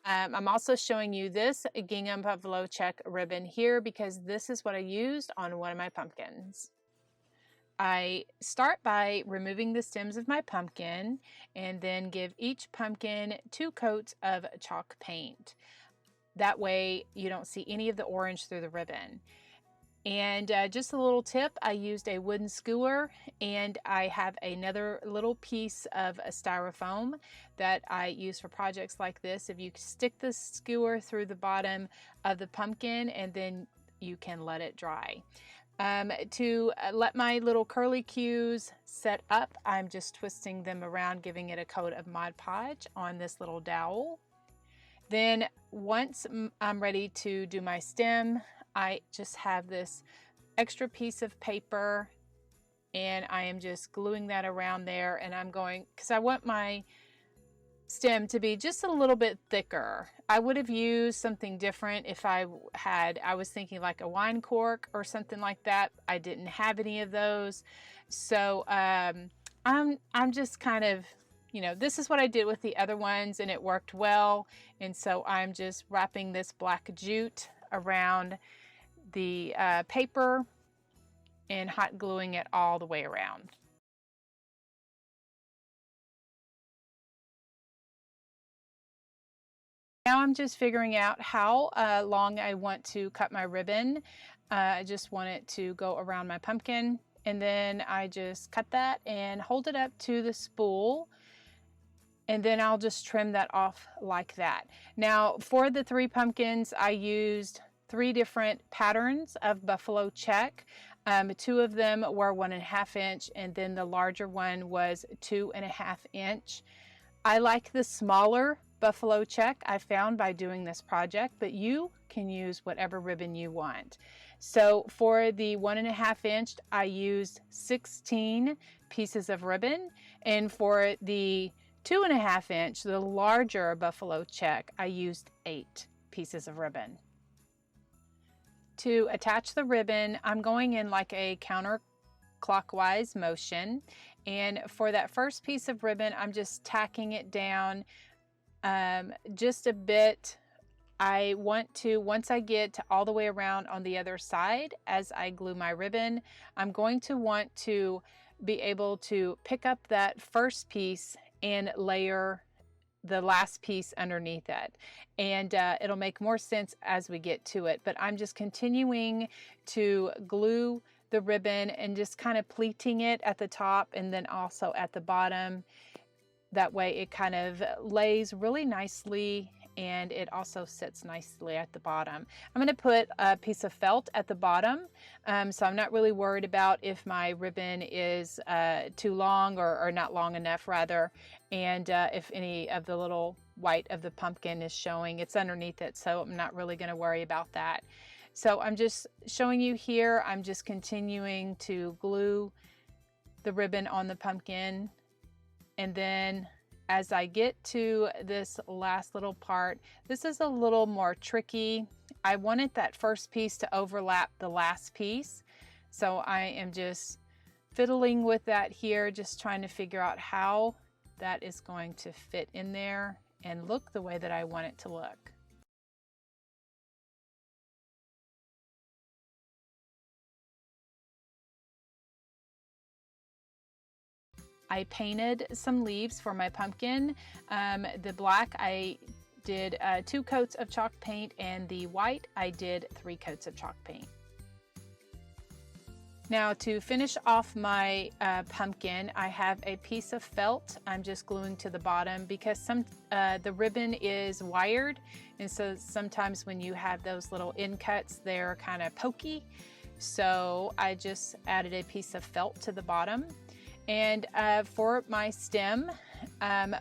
I'm also showing you this gingham buffalo check ribbon here because this is what I used on one of my pumpkins. I start by removing the stems of my pumpkin and then give each pumpkin 2 coats of chalk paint. That way you don't see any of the orange through the ribbon. And just a little tip, I used a wooden skewer, and I have another little piece of a styrofoam that I use for projects like this. If you stick the skewer through the bottom of the pumpkin, and then you can let it dry. To let my little curlicues set up, I'm just twisting them around, giving it a coat of Mod Podge on this little dowel. Then once I'm ready to do my stem, I just have this extra piece of paper, and I am just gluing that around there, and I'm going, because I want my stem to be just a little bit thicker. I would have used something different if I was thinking like a wine cork or something like that. I didn't have any of those. So I'm just kind of, you know, this is what I did with the other ones and it worked well. And so I'm just wrapping this black jute around the paper and hot gluing it all the way around. Now I'm just figuring out how long I want to cut my ribbon. I just want it to go around my pumpkin, and then I just cut that and hold it up to the spool. and then I'll just trim that off like that. Now for the 3 pumpkins, I used 3 different patterns of buffalo check. 2 of them were 1.5 inch, and then the larger one was 2.5 inch. I like the smaller buffalo check I found by doing this project, but you can use whatever ribbon you want. So for the 1.5 inch, I used 16 pieces of ribbon, and for the 2.5 inch, the larger buffalo check, I used 8 pieces of ribbon. To attach the ribbon, I'm going in like a counterclockwise motion, and for that first piece of ribbon, I'm just tacking it down just a bit. I want to, once I get all the way around on the other side, as I glue my ribbon, I'm going to want to be able to pick up that first piece and layer the last piece underneath it, and it'll make more sense as we get to it. But I'm just continuing to glue the ribbon and just kind of pleating it at the top and then also at the bottom. That way it kind of lays really nicely, and it also sits nicely at the bottom. I'm going to put a piece of felt at the bottom, so I'm not really worried about if my ribbon is too long or not long enough rather, and if any of the little white of the pumpkin is showing. It's underneath it, so I'm not really going to worry about that. So I'm just showing you here, I'm just continuing to glue the ribbon on the pumpkin, and then as I get to this last little part, this is a little more tricky. I wanted that first piece to overlap the last piece, so I am just fiddling with that here, just trying to figure out how that is going to fit in there and look the way that I want it to look. I painted some leaves for my pumpkin. The black I did 2 coats of chalk paint, and the white I did 3 coats of chalk paint. Now to finish off my pumpkin, I have a piece of felt I'm just gluing to the bottom because the ribbon is wired, and so sometimes when you have those little end cuts, they're kind of pokey. So I just added a piece of felt to the bottom. And for my stem,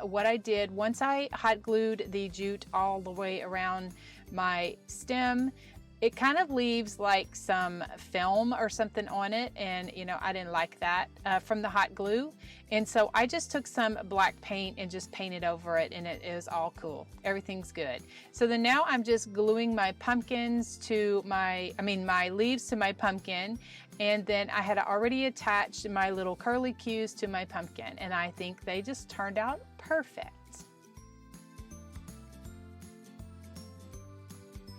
what I did, once I hot glued the jute all the way around my stem, it kind of leaves like some film or something on it, and you know, I didn't like that from the hot glue. And so I just took some black paint and just painted over it, and it is all cool. Everything's good. So then now I'm just gluing my pumpkins to my leaves to my pumpkin, and then I had already attached my little curly cues to my pumpkin, and I think they just turned out perfect.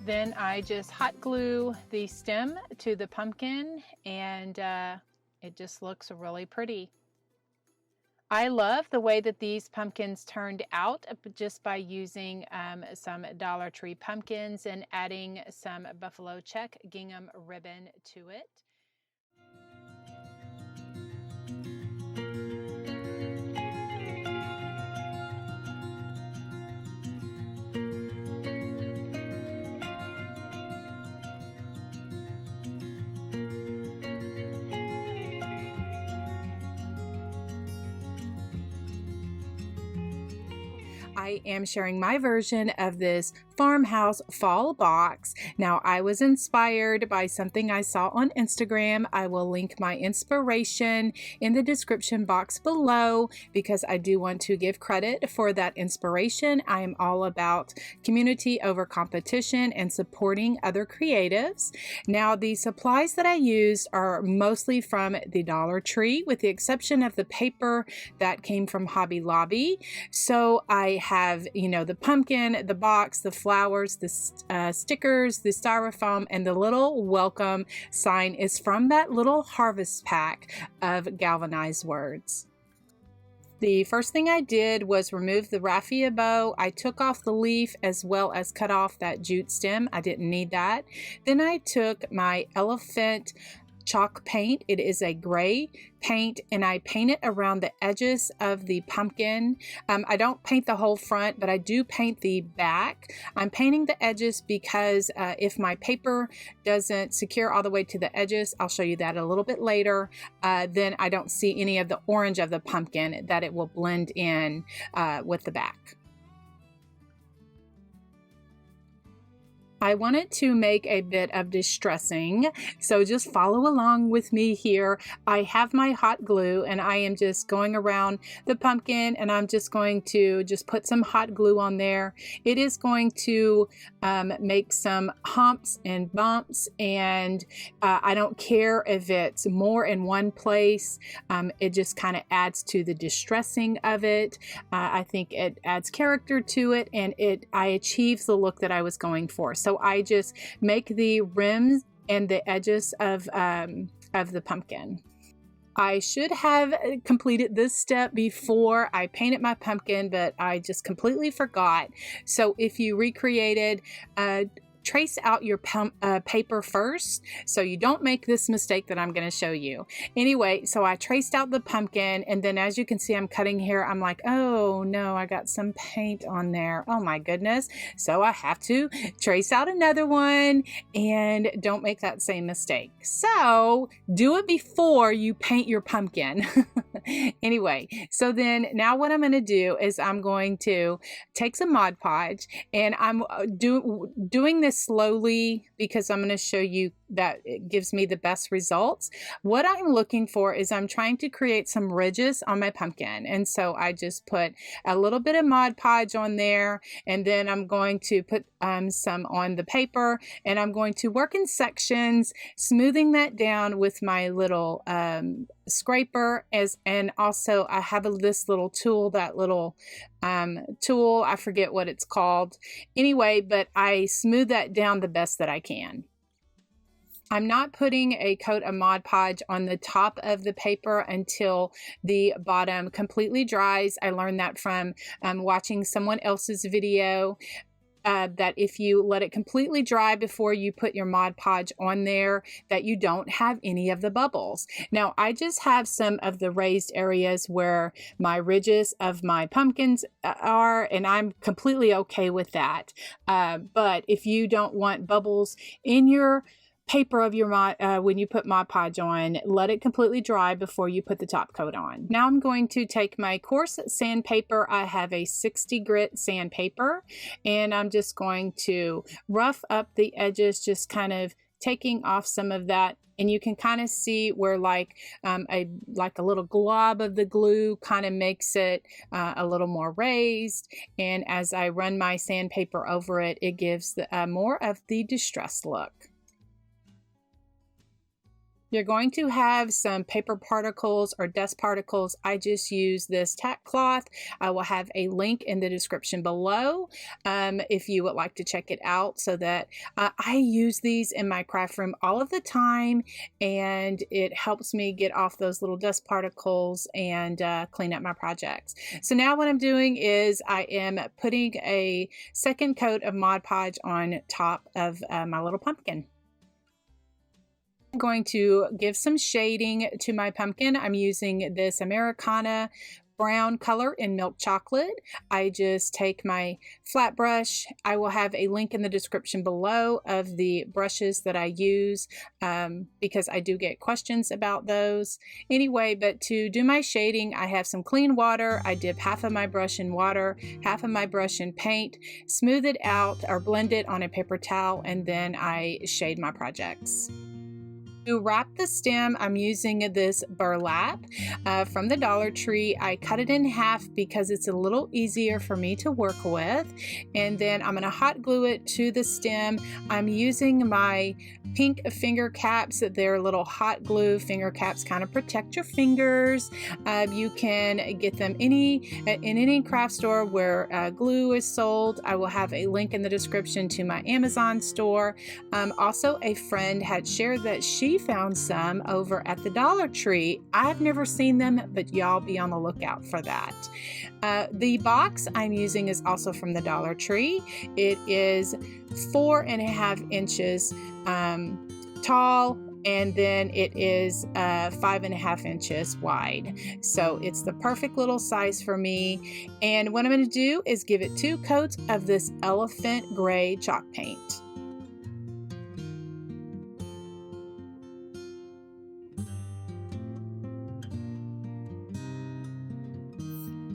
Then I just hot glue the stem to the pumpkin, and it just looks really pretty. I love the way that these pumpkins turned out just by using some Dollar Tree pumpkins and adding some buffalo check gingham ribbon to it. I am sharing my version of this Farmhouse fall box. Now, I was inspired by something I saw on Instagram. I will link my inspiration in the description box below because I do want to give credit for that inspiration. I am all about community over competition and supporting other creatives. Now, the supplies that I used are mostly from the Dollar Tree, with the exception of the paper that came from Hobby Lobby. So I have, the pumpkin, the box, the flowers, the stickers, the styrofoam, and the little welcome sign is from that little harvest pack of galvanized words. The first thing I did was remove the raffia bow. I took off the leaf as well as cut off that jute stem. I didn't need that. Then I took my elephant chalk paint. It is a gray paint, and I paint it around the edges of the pumpkin. I don't paint the whole front, but I do paint the back. I'm painting the edges because if my paper doesn't secure all the way to the edges, I'll show you that a little bit later, then I don't see any of the orange of the pumpkin, that it will blend in with the back. I wanted to make a bit of distressing, so just follow along with me here. I have my hot glue, and I am just going around the pumpkin, and I'm just going to just put some hot glue on there. It is going to make some humps and bumps, and I don't care if it's more in one place. It just kind of adds to the distressing of it. I think it adds character to it, and I achieves the look that I was going for. So I just make the rims and the edges of the pumpkin. I should have completed this step before I painted my pumpkin, but I just completely forgot. So if you recreated, trace out your paper first, so you don't make this mistake that I'm going to show you. Anyway, so I traced out the pumpkin, and then as you can see, I'm cutting here. I'm like, oh no, I got some paint on there. Oh my goodness. So I have to trace out another one, and don't make that same mistake. So do it before you paint your pumpkin. Anyway, so then now what I'm going to do is I'm going to take some Mod Podge, and I'm doing this slowly because I'm going to show you that it gives me the best results. What I'm looking for is I'm trying to create some ridges on my pumpkin, and so I just put a little bit of Mod Podge on there, and then I'm going to put some on the paper, and I'm going to work in sections, smoothing that down with my little scraper, and also I have this little tool, that little tool, I forget what it's called. Anyway, but I smooth that down the best that I can. I'm not putting a coat of Mod Podge on the top of the paper until the bottom completely dries. I learned that from watching someone else's video. That if you let it completely dry before you put your Mod Podge on there, that you don't have any of the bubbles. Now, I just have some of the raised areas where my ridges of my pumpkins are, and I'm completely okay with that. But if you don't want bubbles in your paper of your when you put Mod Podge on, let it completely dry before you put the top coat on. Now I'm going to take my coarse sandpaper. I have a 60 grit sandpaper, and I'm just going to rough up the edges, just kind of taking off some of that. And you can kind of see where like a little glob of the glue kind of makes it a little more raised. And as I run my sandpaper over it, it gives more of the distressed look. You're going to have some paper particles or dust particles. I just use this tack cloth. I will have a link in the description below if you would like to check it out, so that I use these in my craft room all of the time, and it helps me get off those little dust particles and clean up my projects. So now what I'm doing is I am putting a second coat of Mod Podge on top of my little pumpkin. I'm going to give some shading to my pumpkin. I'm using this Americana brown color in milk chocolate. I just take my flat brush. I will have a link in the description below of the brushes that I use because I do get questions about those. Anyway, but to do my shading, I have some clean water. I dip half of my brush in water, half of my brush in paint, smooth it out or blend it on a paper towel, and then I shade my projects. To wrap the stem, I'm using this burlap from the Dollar Tree. I cut it in half because it's a little easier for me to work with. And then I'm going to hot glue it to the stem. I'm using my pink finger caps. They're little hot glue finger caps, kind of protect your fingers. You can get them in any craft store where glue is sold. I will have a link in the description to my Amazon store. Also, a friend had shared that she found some over at the Dollar Tree. I've never seen them, but y'all be on the lookout for that. The box I'm using is also from the Dollar Tree. It is 4.5 inches tall, and then it is 5.5 inches wide. So it's the perfect little size for me. And what I'm going to do is give it 2 coats of this elephant gray chalk paint.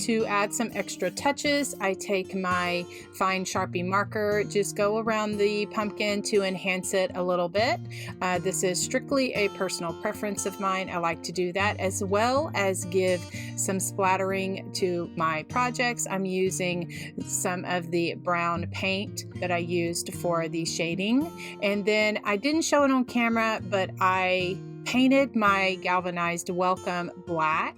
To add some extra touches, I take my fine Sharpie marker, just go around the pumpkin to enhance it a little bit. This is strictly a personal preference of mine. I like to do that, as well as give some splattering to my projects. I'm using some of the brown paint that I used for the shading. And then I didn't show it on camera, but I painted my galvanized welcome black,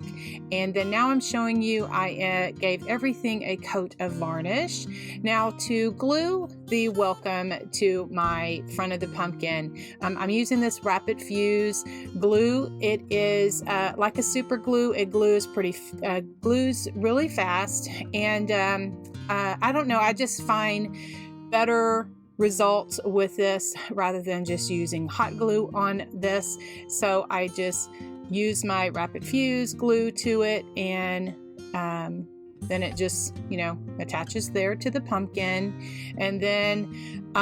and then now I'm showing you I gave everything a coat of varnish. Now to glue the welcome to my front of the pumpkin, I'm using this rapid fuse glue. It is like a super glue. It glues glues really fast, and I don't know, I just find better results with this rather than just using hot glue on this. So I just use my rapid fuse glue to it, and then it just, you know, attaches there to the pumpkin. And then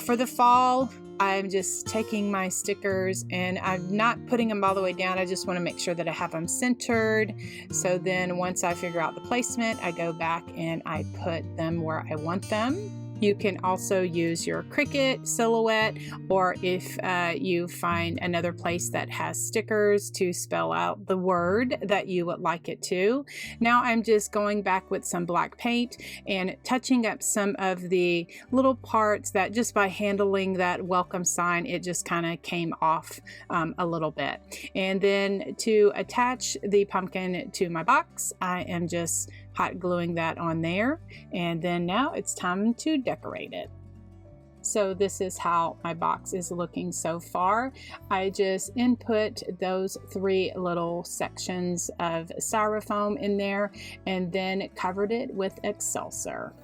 for the fall, I'm just taking my stickers and I'm not putting them all the way down. I just want to make sure that I have them centered. So then once I figure out the placement, I go back and I put them where I want them. You can also use your Cricut silhouette, or if you find another place that has stickers, to spell out the word that you would like it to. Now I'm just going back with some black paint and touching up some of the little parts that just by handling that welcome sign, it just kind of came off a little bit. And then to attach the pumpkin to my box, I am just hot gluing that on there, and then now it's time to decorate it. So this is how my box is looking so far. I just input those 3 little sections of styrofoam in there and then covered it with Excelsior.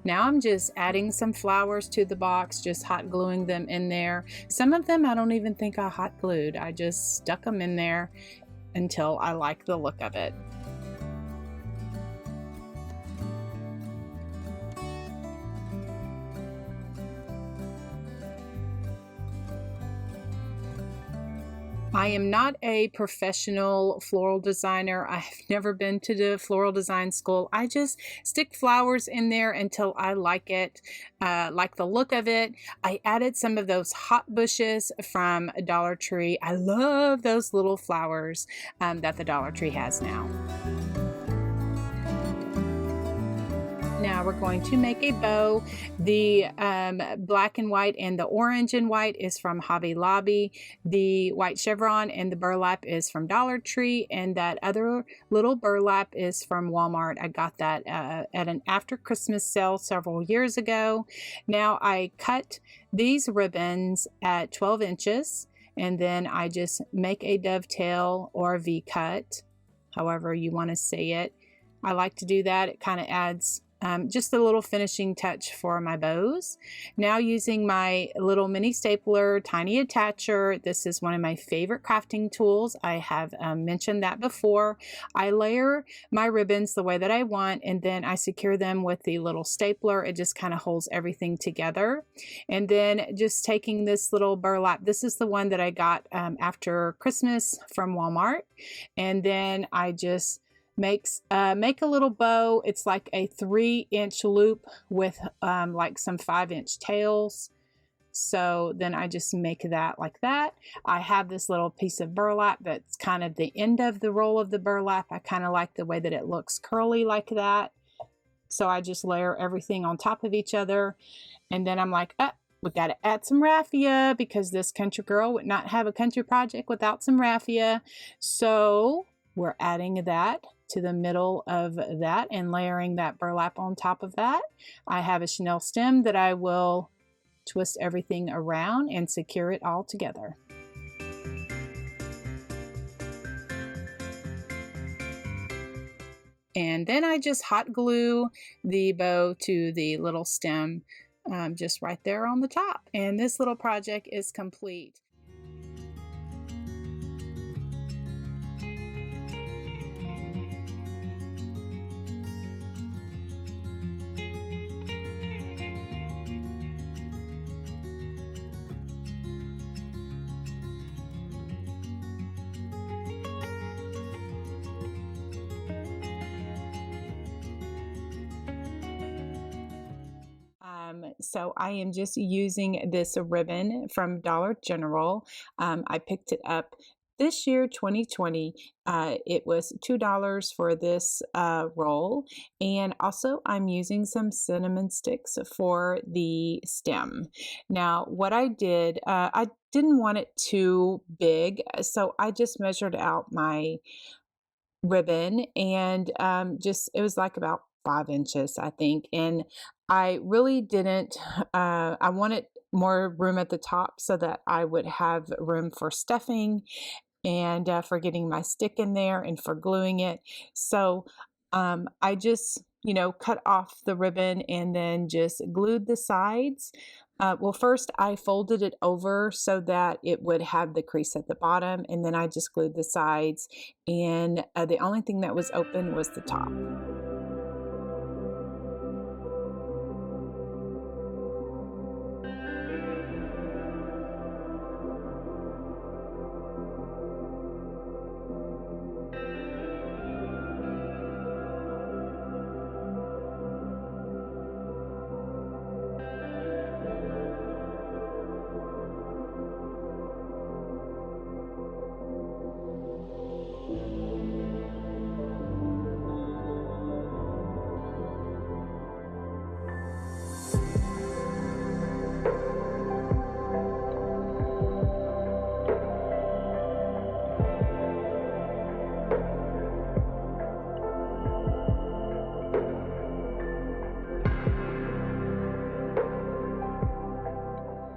Now I'm just adding some flowers to the box, just hot gluing them in there. Some of them I don't even think I hot glued. I just stuck them in there until I like the look of it. I am not a professional floral designer. I've never been to the floral design school. I just stick flowers in there until I like it, like the look of it. I added some of those hot bushes from Dollar Tree. I love those little flowers that the Dollar Tree has now. Now we're going to make a bow. The black and white and the orange and white is from Hobby Lobby. The white chevron and the burlap is from Dollar Tree, and that other little burlap is from Walmart. I got that at an after Christmas sale several years ago. Now I cut these ribbons at 12 inches, and then I just make a dovetail or a V-cut, however you want to say it. I like to do that. It kind of adds just a little finishing touch for my bows. Now using my little mini stapler, tiny attacher. This is one of my favorite crafting tools. I have mentioned that before. I layer my ribbons the way that I want, and then I secure them with the little stapler. It just kind of holds everything together. And then just taking this little burlap. This is the one that I got after Christmas from Walmart. And then I just make a little bow. It's like a 3-inch loop with like some 5-inch tails. So then I just make that like that. I have this little piece of burlap that's kind of the end of the roll of the burlap. I kind of like the way that it looks curly like that. So I just layer everything on top of each other. And then I'm like, we got to add some raffia, because this country girl would not have a country project without some raffia. So we're adding that to the middle of that and layering that burlap on top of that. I have a chenille stem that I will twist everything around and secure it all together. And then I just hot glue the bow to the little stem just right there on the top. And this little project is complete. So I am just using this ribbon from Dollar General. I picked it up this year, 2020. It was $2 for this roll. And also I'm using some cinnamon sticks for the stem. Now, what I did, I didn't want it too big, so I just measured out my ribbon and just it was like about 5 inches, I think. And I really didn't, I wanted more room at the top so that I would have room for stuffing and for getting my stick in there and for gluing it. So I just, cut off the ribbon and then just glued the sides. Well, first I folded it over so that it would have the crease at the bottom, and then I just glued the sides, and the only thing that was open was the top.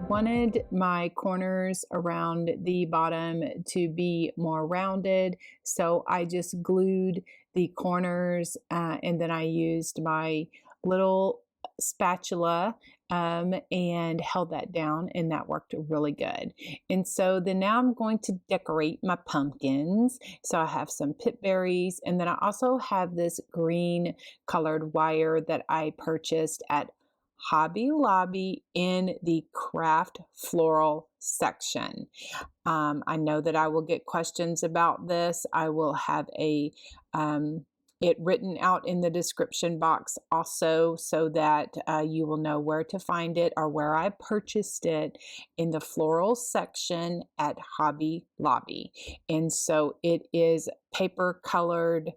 Wanted my corners around the bottom to be more rounded, so I just glued the corners and then I used my little spatula and held that down, and that worked really good. And so then now I'm going to decorate my pumpkins. So I have some pip berries, and then I also have this green colored wire that I purchased at Hobby Lobby in the craft floral section. I know that I will get questions about this. I will have it written out in the description box also, so that you will know where to find it or where I purchased it in the floral section at Hobby Lobby. And so it is paper colored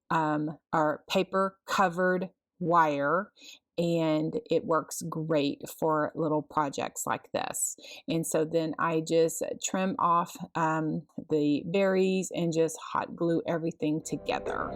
or paper covered wire, and it works great for little projects like this. And so then I just trim off the berries and just hot glue everything together.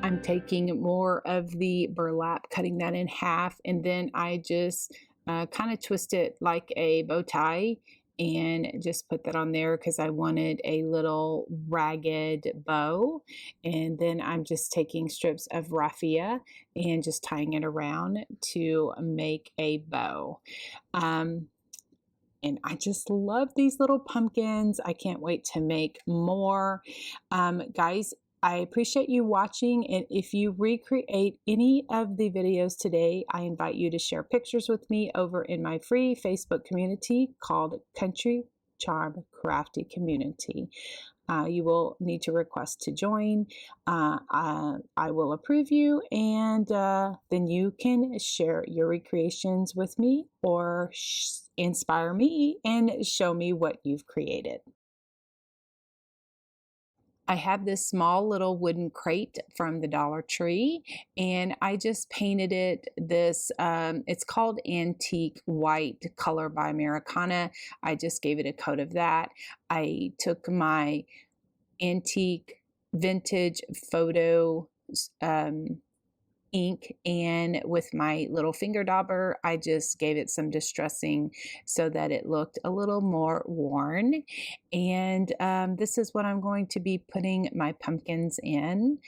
I'm taking more of the burlap, cutting that in half, and then I just kind of twist it like a bow tie and just put that on there because I wanted a little ragged bow. And then I'm just taking strips of raffia and just tying it around to make a bow. And I just love these little pumpkins. I can't wait to make more. Guys, I appreciate you watching, and if you recreate any of the videos today, I invite you to share pictures with me over in my free Facebook community called Country Charm Crafty Community. You will need to request to join. I will approve you, and then you can share your recreations with me or inspire me and show me what you've created. I have this small little wooden crate from the Dollar Tree, and I just painted it this, it's called Antique White Color by Americana. I just gave it a coat of that. I took my antique vintage photo ink, and with my little finger dauber, I just gave it some distressing so that it looked a little more worn. And this is what I'm going to be putting my pumpkins in.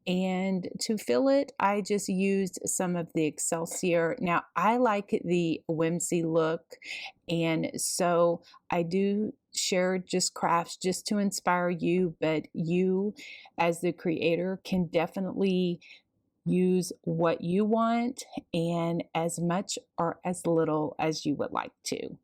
And to fill it, I just used some of the Excelsior. Now, I like the whimsy look, and so I do share just crafts just to inspire you, but you, as the creator, can definitely use what you want and as much or as little as you would like to.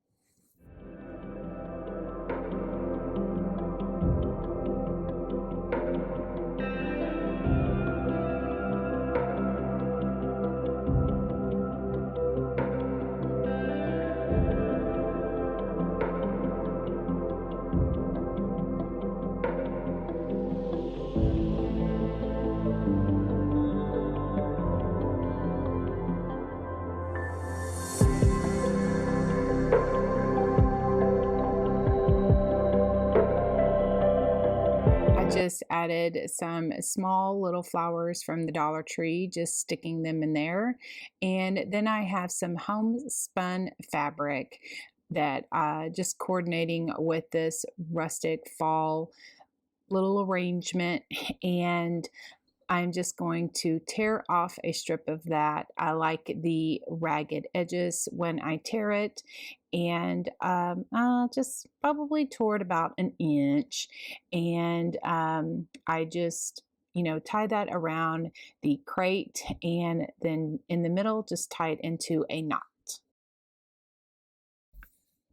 Just added some small little flowers from the Dollar Tree, just sticking them in there. And then I have some homespun fabric that just coordinating with this rustic fall little arrangement. And I'm just going to tear off a strip of that. I like the ragged edges when I tear it, and just probably tore it about an inch. And I just, tie that around the crate, and then in the middle, just tie it into a knot.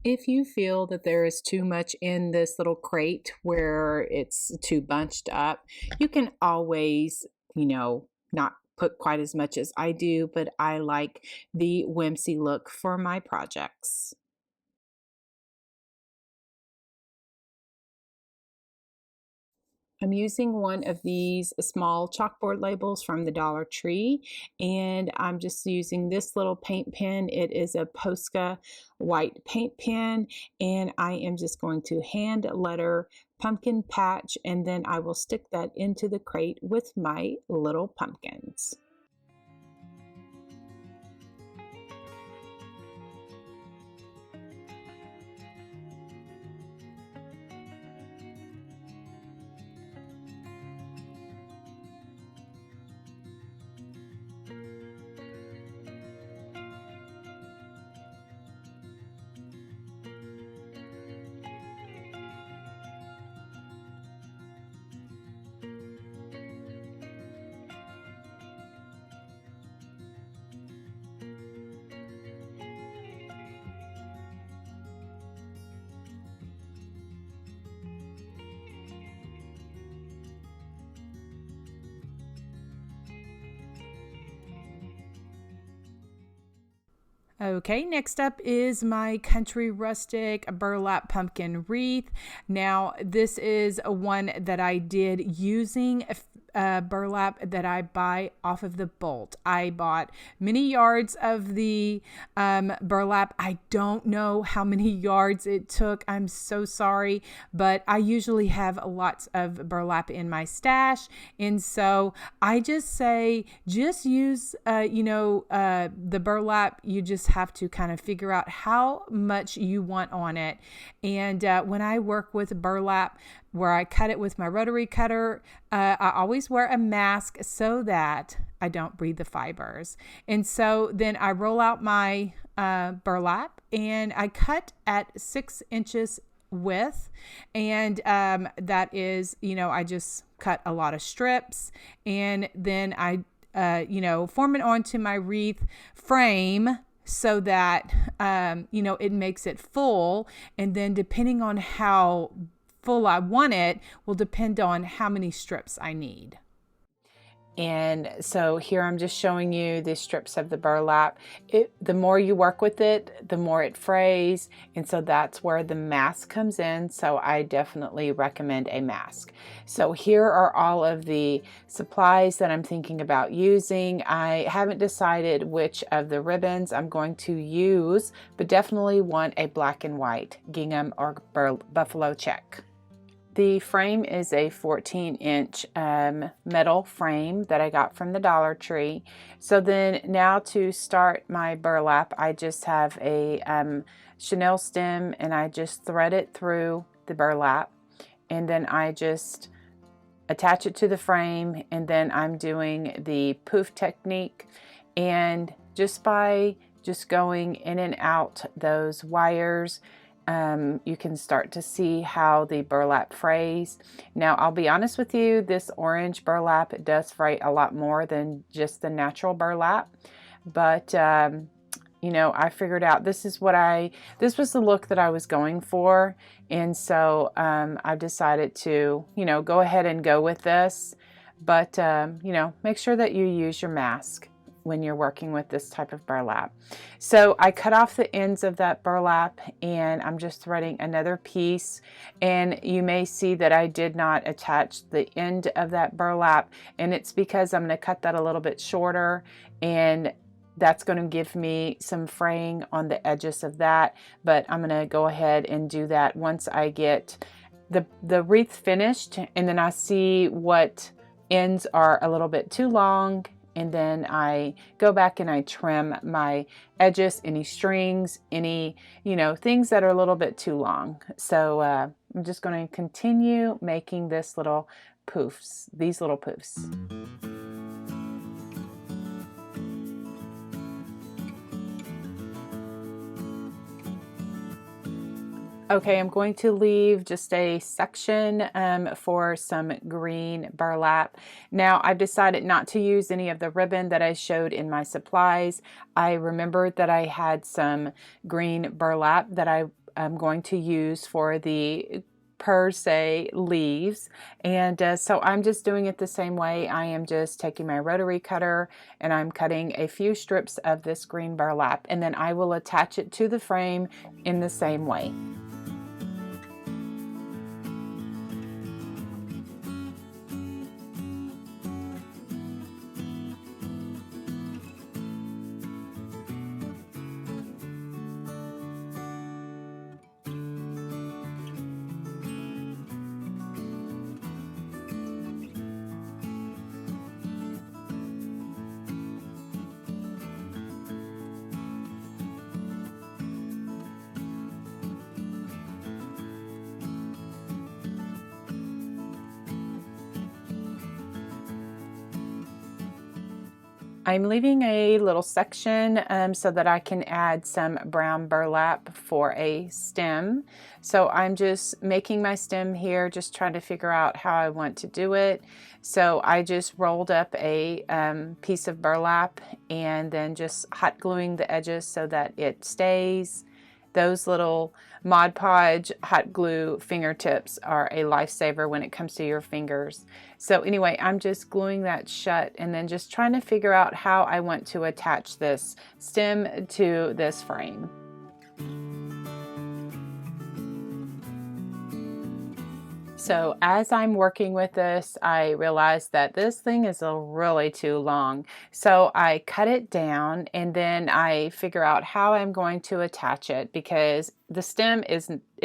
If you feel that there is too much in this little crate where it's too bunched up, you can always, not put quite as much as I do, but I like the whimsy look for my projects. I'm using one of these small chalkboard labels from the Dollar Tree, and I'm just using this little paint pen. It is a Posca white paint pen, and I am just going to hand letter pumpkin patch, and then I will stick that into the crate with my little pumpkins. Okay, next up is my Country Rustic Burlap Pumpkin Wreath. Now, this is one that I did using burlap that I buy off of the bolt. I bought many yards of the burlap. I don't know how many yards it took. I'm so sorry, but I usually have lots of burlap in my stash. And so I just say, just use, the burlap. You just have to kind of figure out how much you want on it. And when I work with burlap, where I cut it with my rotary cutter, I always wear a mask so that I don't breathe the fibers. And so then I roll out my burlap, and I cut at 6 inches width. And that is, I just cut a lot of strips, and then I, form it onto my wreath frame so that, it makes it full. And then depending on how full I want it will depend on how many strips I need. And so here I'm just showing you the strips of the burlap. The more you work with it, the more it frays. And so that's where the mask comes in. So I definitely recommend a mask. So here are all of the supplies that I'm thinking about using. I haven't decided which of the ribbons I'm going to use, but definitely want a black and white gingham or buffalo check. The frame is a 14-inch metal frame that I got from the Dollar Tree. So then now to start my burlap, I just have a chenille stem and I just thread it through the burlap, and then I just attach it to the frame, and then I'm doing the poof technique, and just by going in and out those wires, you can start to see how the burlap frays. Now, I'll be honest with you, this orange burlap does fray a lot more than just the natural burlap, but you know, I figured out this was the look that I was going for, and so I've decided to, you know, go ahead and go with this, but you know, make sure that you use your mask when you're working with this type of burlap. So I cut off the ends of that burlap, and I'm just threading another piece, and you may see that I did not attach the end of that burlap, and it's because I'm going to cut that a little bit shorter, and that's going to give me some fraying on the edges of that, but I'm going to go ahead and do that once I get the wreath finished, and then I see what ends are a little bit too long, and then I go back and I trim my edges, any strings, any, you know, things that are a little bit too long. So I'm just going to continue making these little poofs. Okay, I'm going to leave just a section for some green burlap. Now, I've decided not to use any of the ribbon that I showed in my supplies. I remembered that I had some green burlap that I'm going to use for the per se leaves, and so I'm just doing it the same way. I am just taking my rotary cutter and I'm cutting a few strips of this green burlap, and then I will attach it to the frame in the same way. I'm leaving a little section so that I can add some brown burlap for a stem. So I'm just making my stem here, just trying to figure out how I want to do it. So I just rolled up a piece of burlap and then just hot gluing the edges so that it stays. Those little Mod Podge hot glue fingertips are a lifesaver when it comes to your fingers. So anyway, I'm just gluing that shut and then just trying to figure out how I want to attach this stem to this frame. So as I'm working with this, I realized that this thing is really too long. So I cut it down and then I figure out how I'm going to attach it, because the stem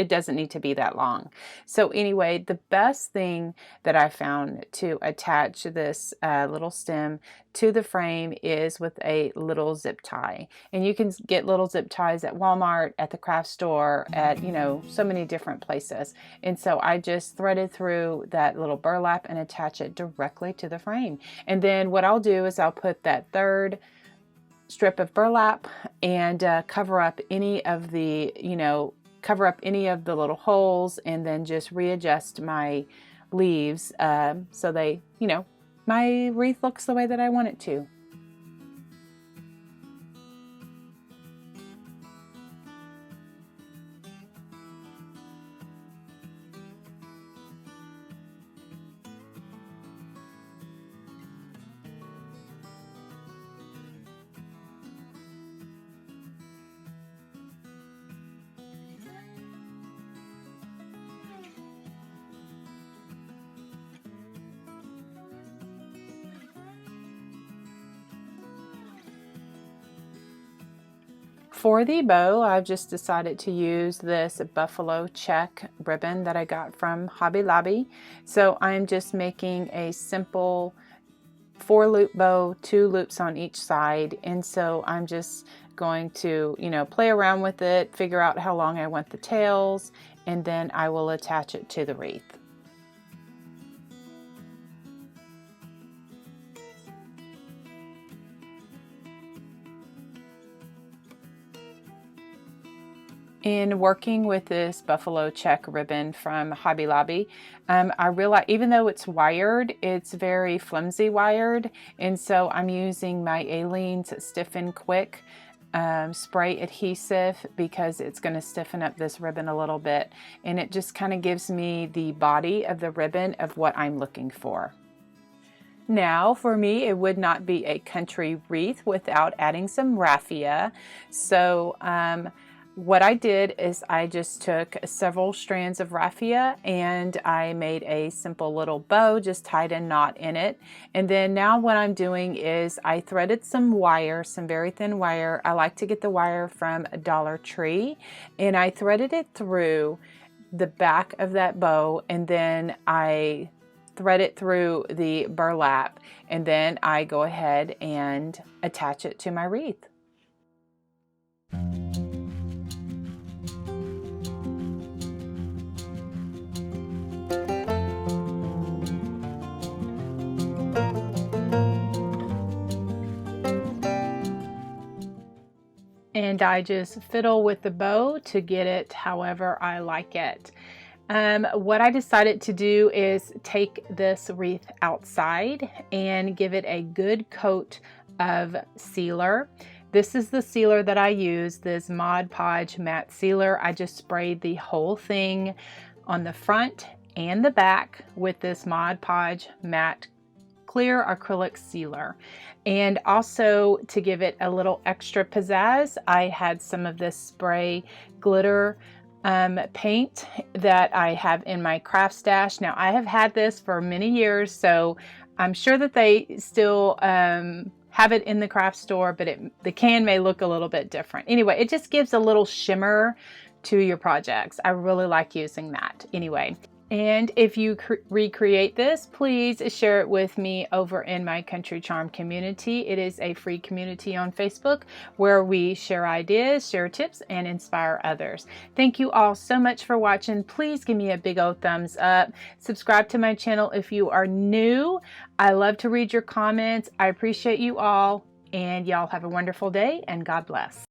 doesn't need to be that long. So anyway, the best thing that I found to attach this little stem to the frame is with a little zip tie. And you can get little zip ties at Walmart, at the craft store, at, you know, so many different places. And so I just threaded through that little burlap and attach it directly to the frame. And then what I'll do is I'll put that third strip of burlap and cover up any of the, little holes, and then just readjust my leaves so they, my wreath looks the way that I want it to. For the bow, I've just decided to use this buffalo check ribbon that I got from Hobby Lobby. So I'm just making a simple 4-loop bow, 2 loops on each side. And so I'm just going to, play around with it, figure out how long I want the tails, and then I will attach it to the wreath. In working with this buffalo check ribbon from Hobby Lobby, I realized even though it's wired, it's very flimsy wired, and so I'm using my Aleene's Stiffen Quick spray adhesive because it's going to stiffen up this ribbon a little bit, and it just kind of gives me the body of the ribbon of what I'm looking for. Now, for me, it would not be a country wreath without adding some raffia. So what I did is I just took several strands of raffia and I made a simple little bow, just tied a knot in it. And then now what I'm doing is I threaded some wire, some very thin wire. I like to get the wire from Dollar Tree, and I threaded it through the back of that bow, and then I thread it through the burlap, and then I go ahead and attach it to my wreath. And I just fiddle with the bow to get it however I like it. What I decided to do is take this wreath outside and give it a good coat of sealer. This is the sealer that I use, this Mod Podge matte sealer. I just sprayed the whole thing on the front and the back with this Mod Podge matte clear acrylic sealer. And also, to give it a little extra pizzazz, I had some of this spray glitter paint that I have in my craft stash. Now, I have had this for many years, so I'm sure that they still have it in the craft store, but the can may look a little bit different. Anyway, it just gives a little shimmer to your projects. I really like using that. Anyway, and if you recreate this, please share it with me over in my Country Charm community. It is a free community on Facebook where we share ideas, share tips, and inspire others. Thank you all so much for watching. Please give me a big old thumbs up. Subscribe to my channel if you are new. I love to read your comments. I appreciate you all, and y'all have a wonderful day, and God bless.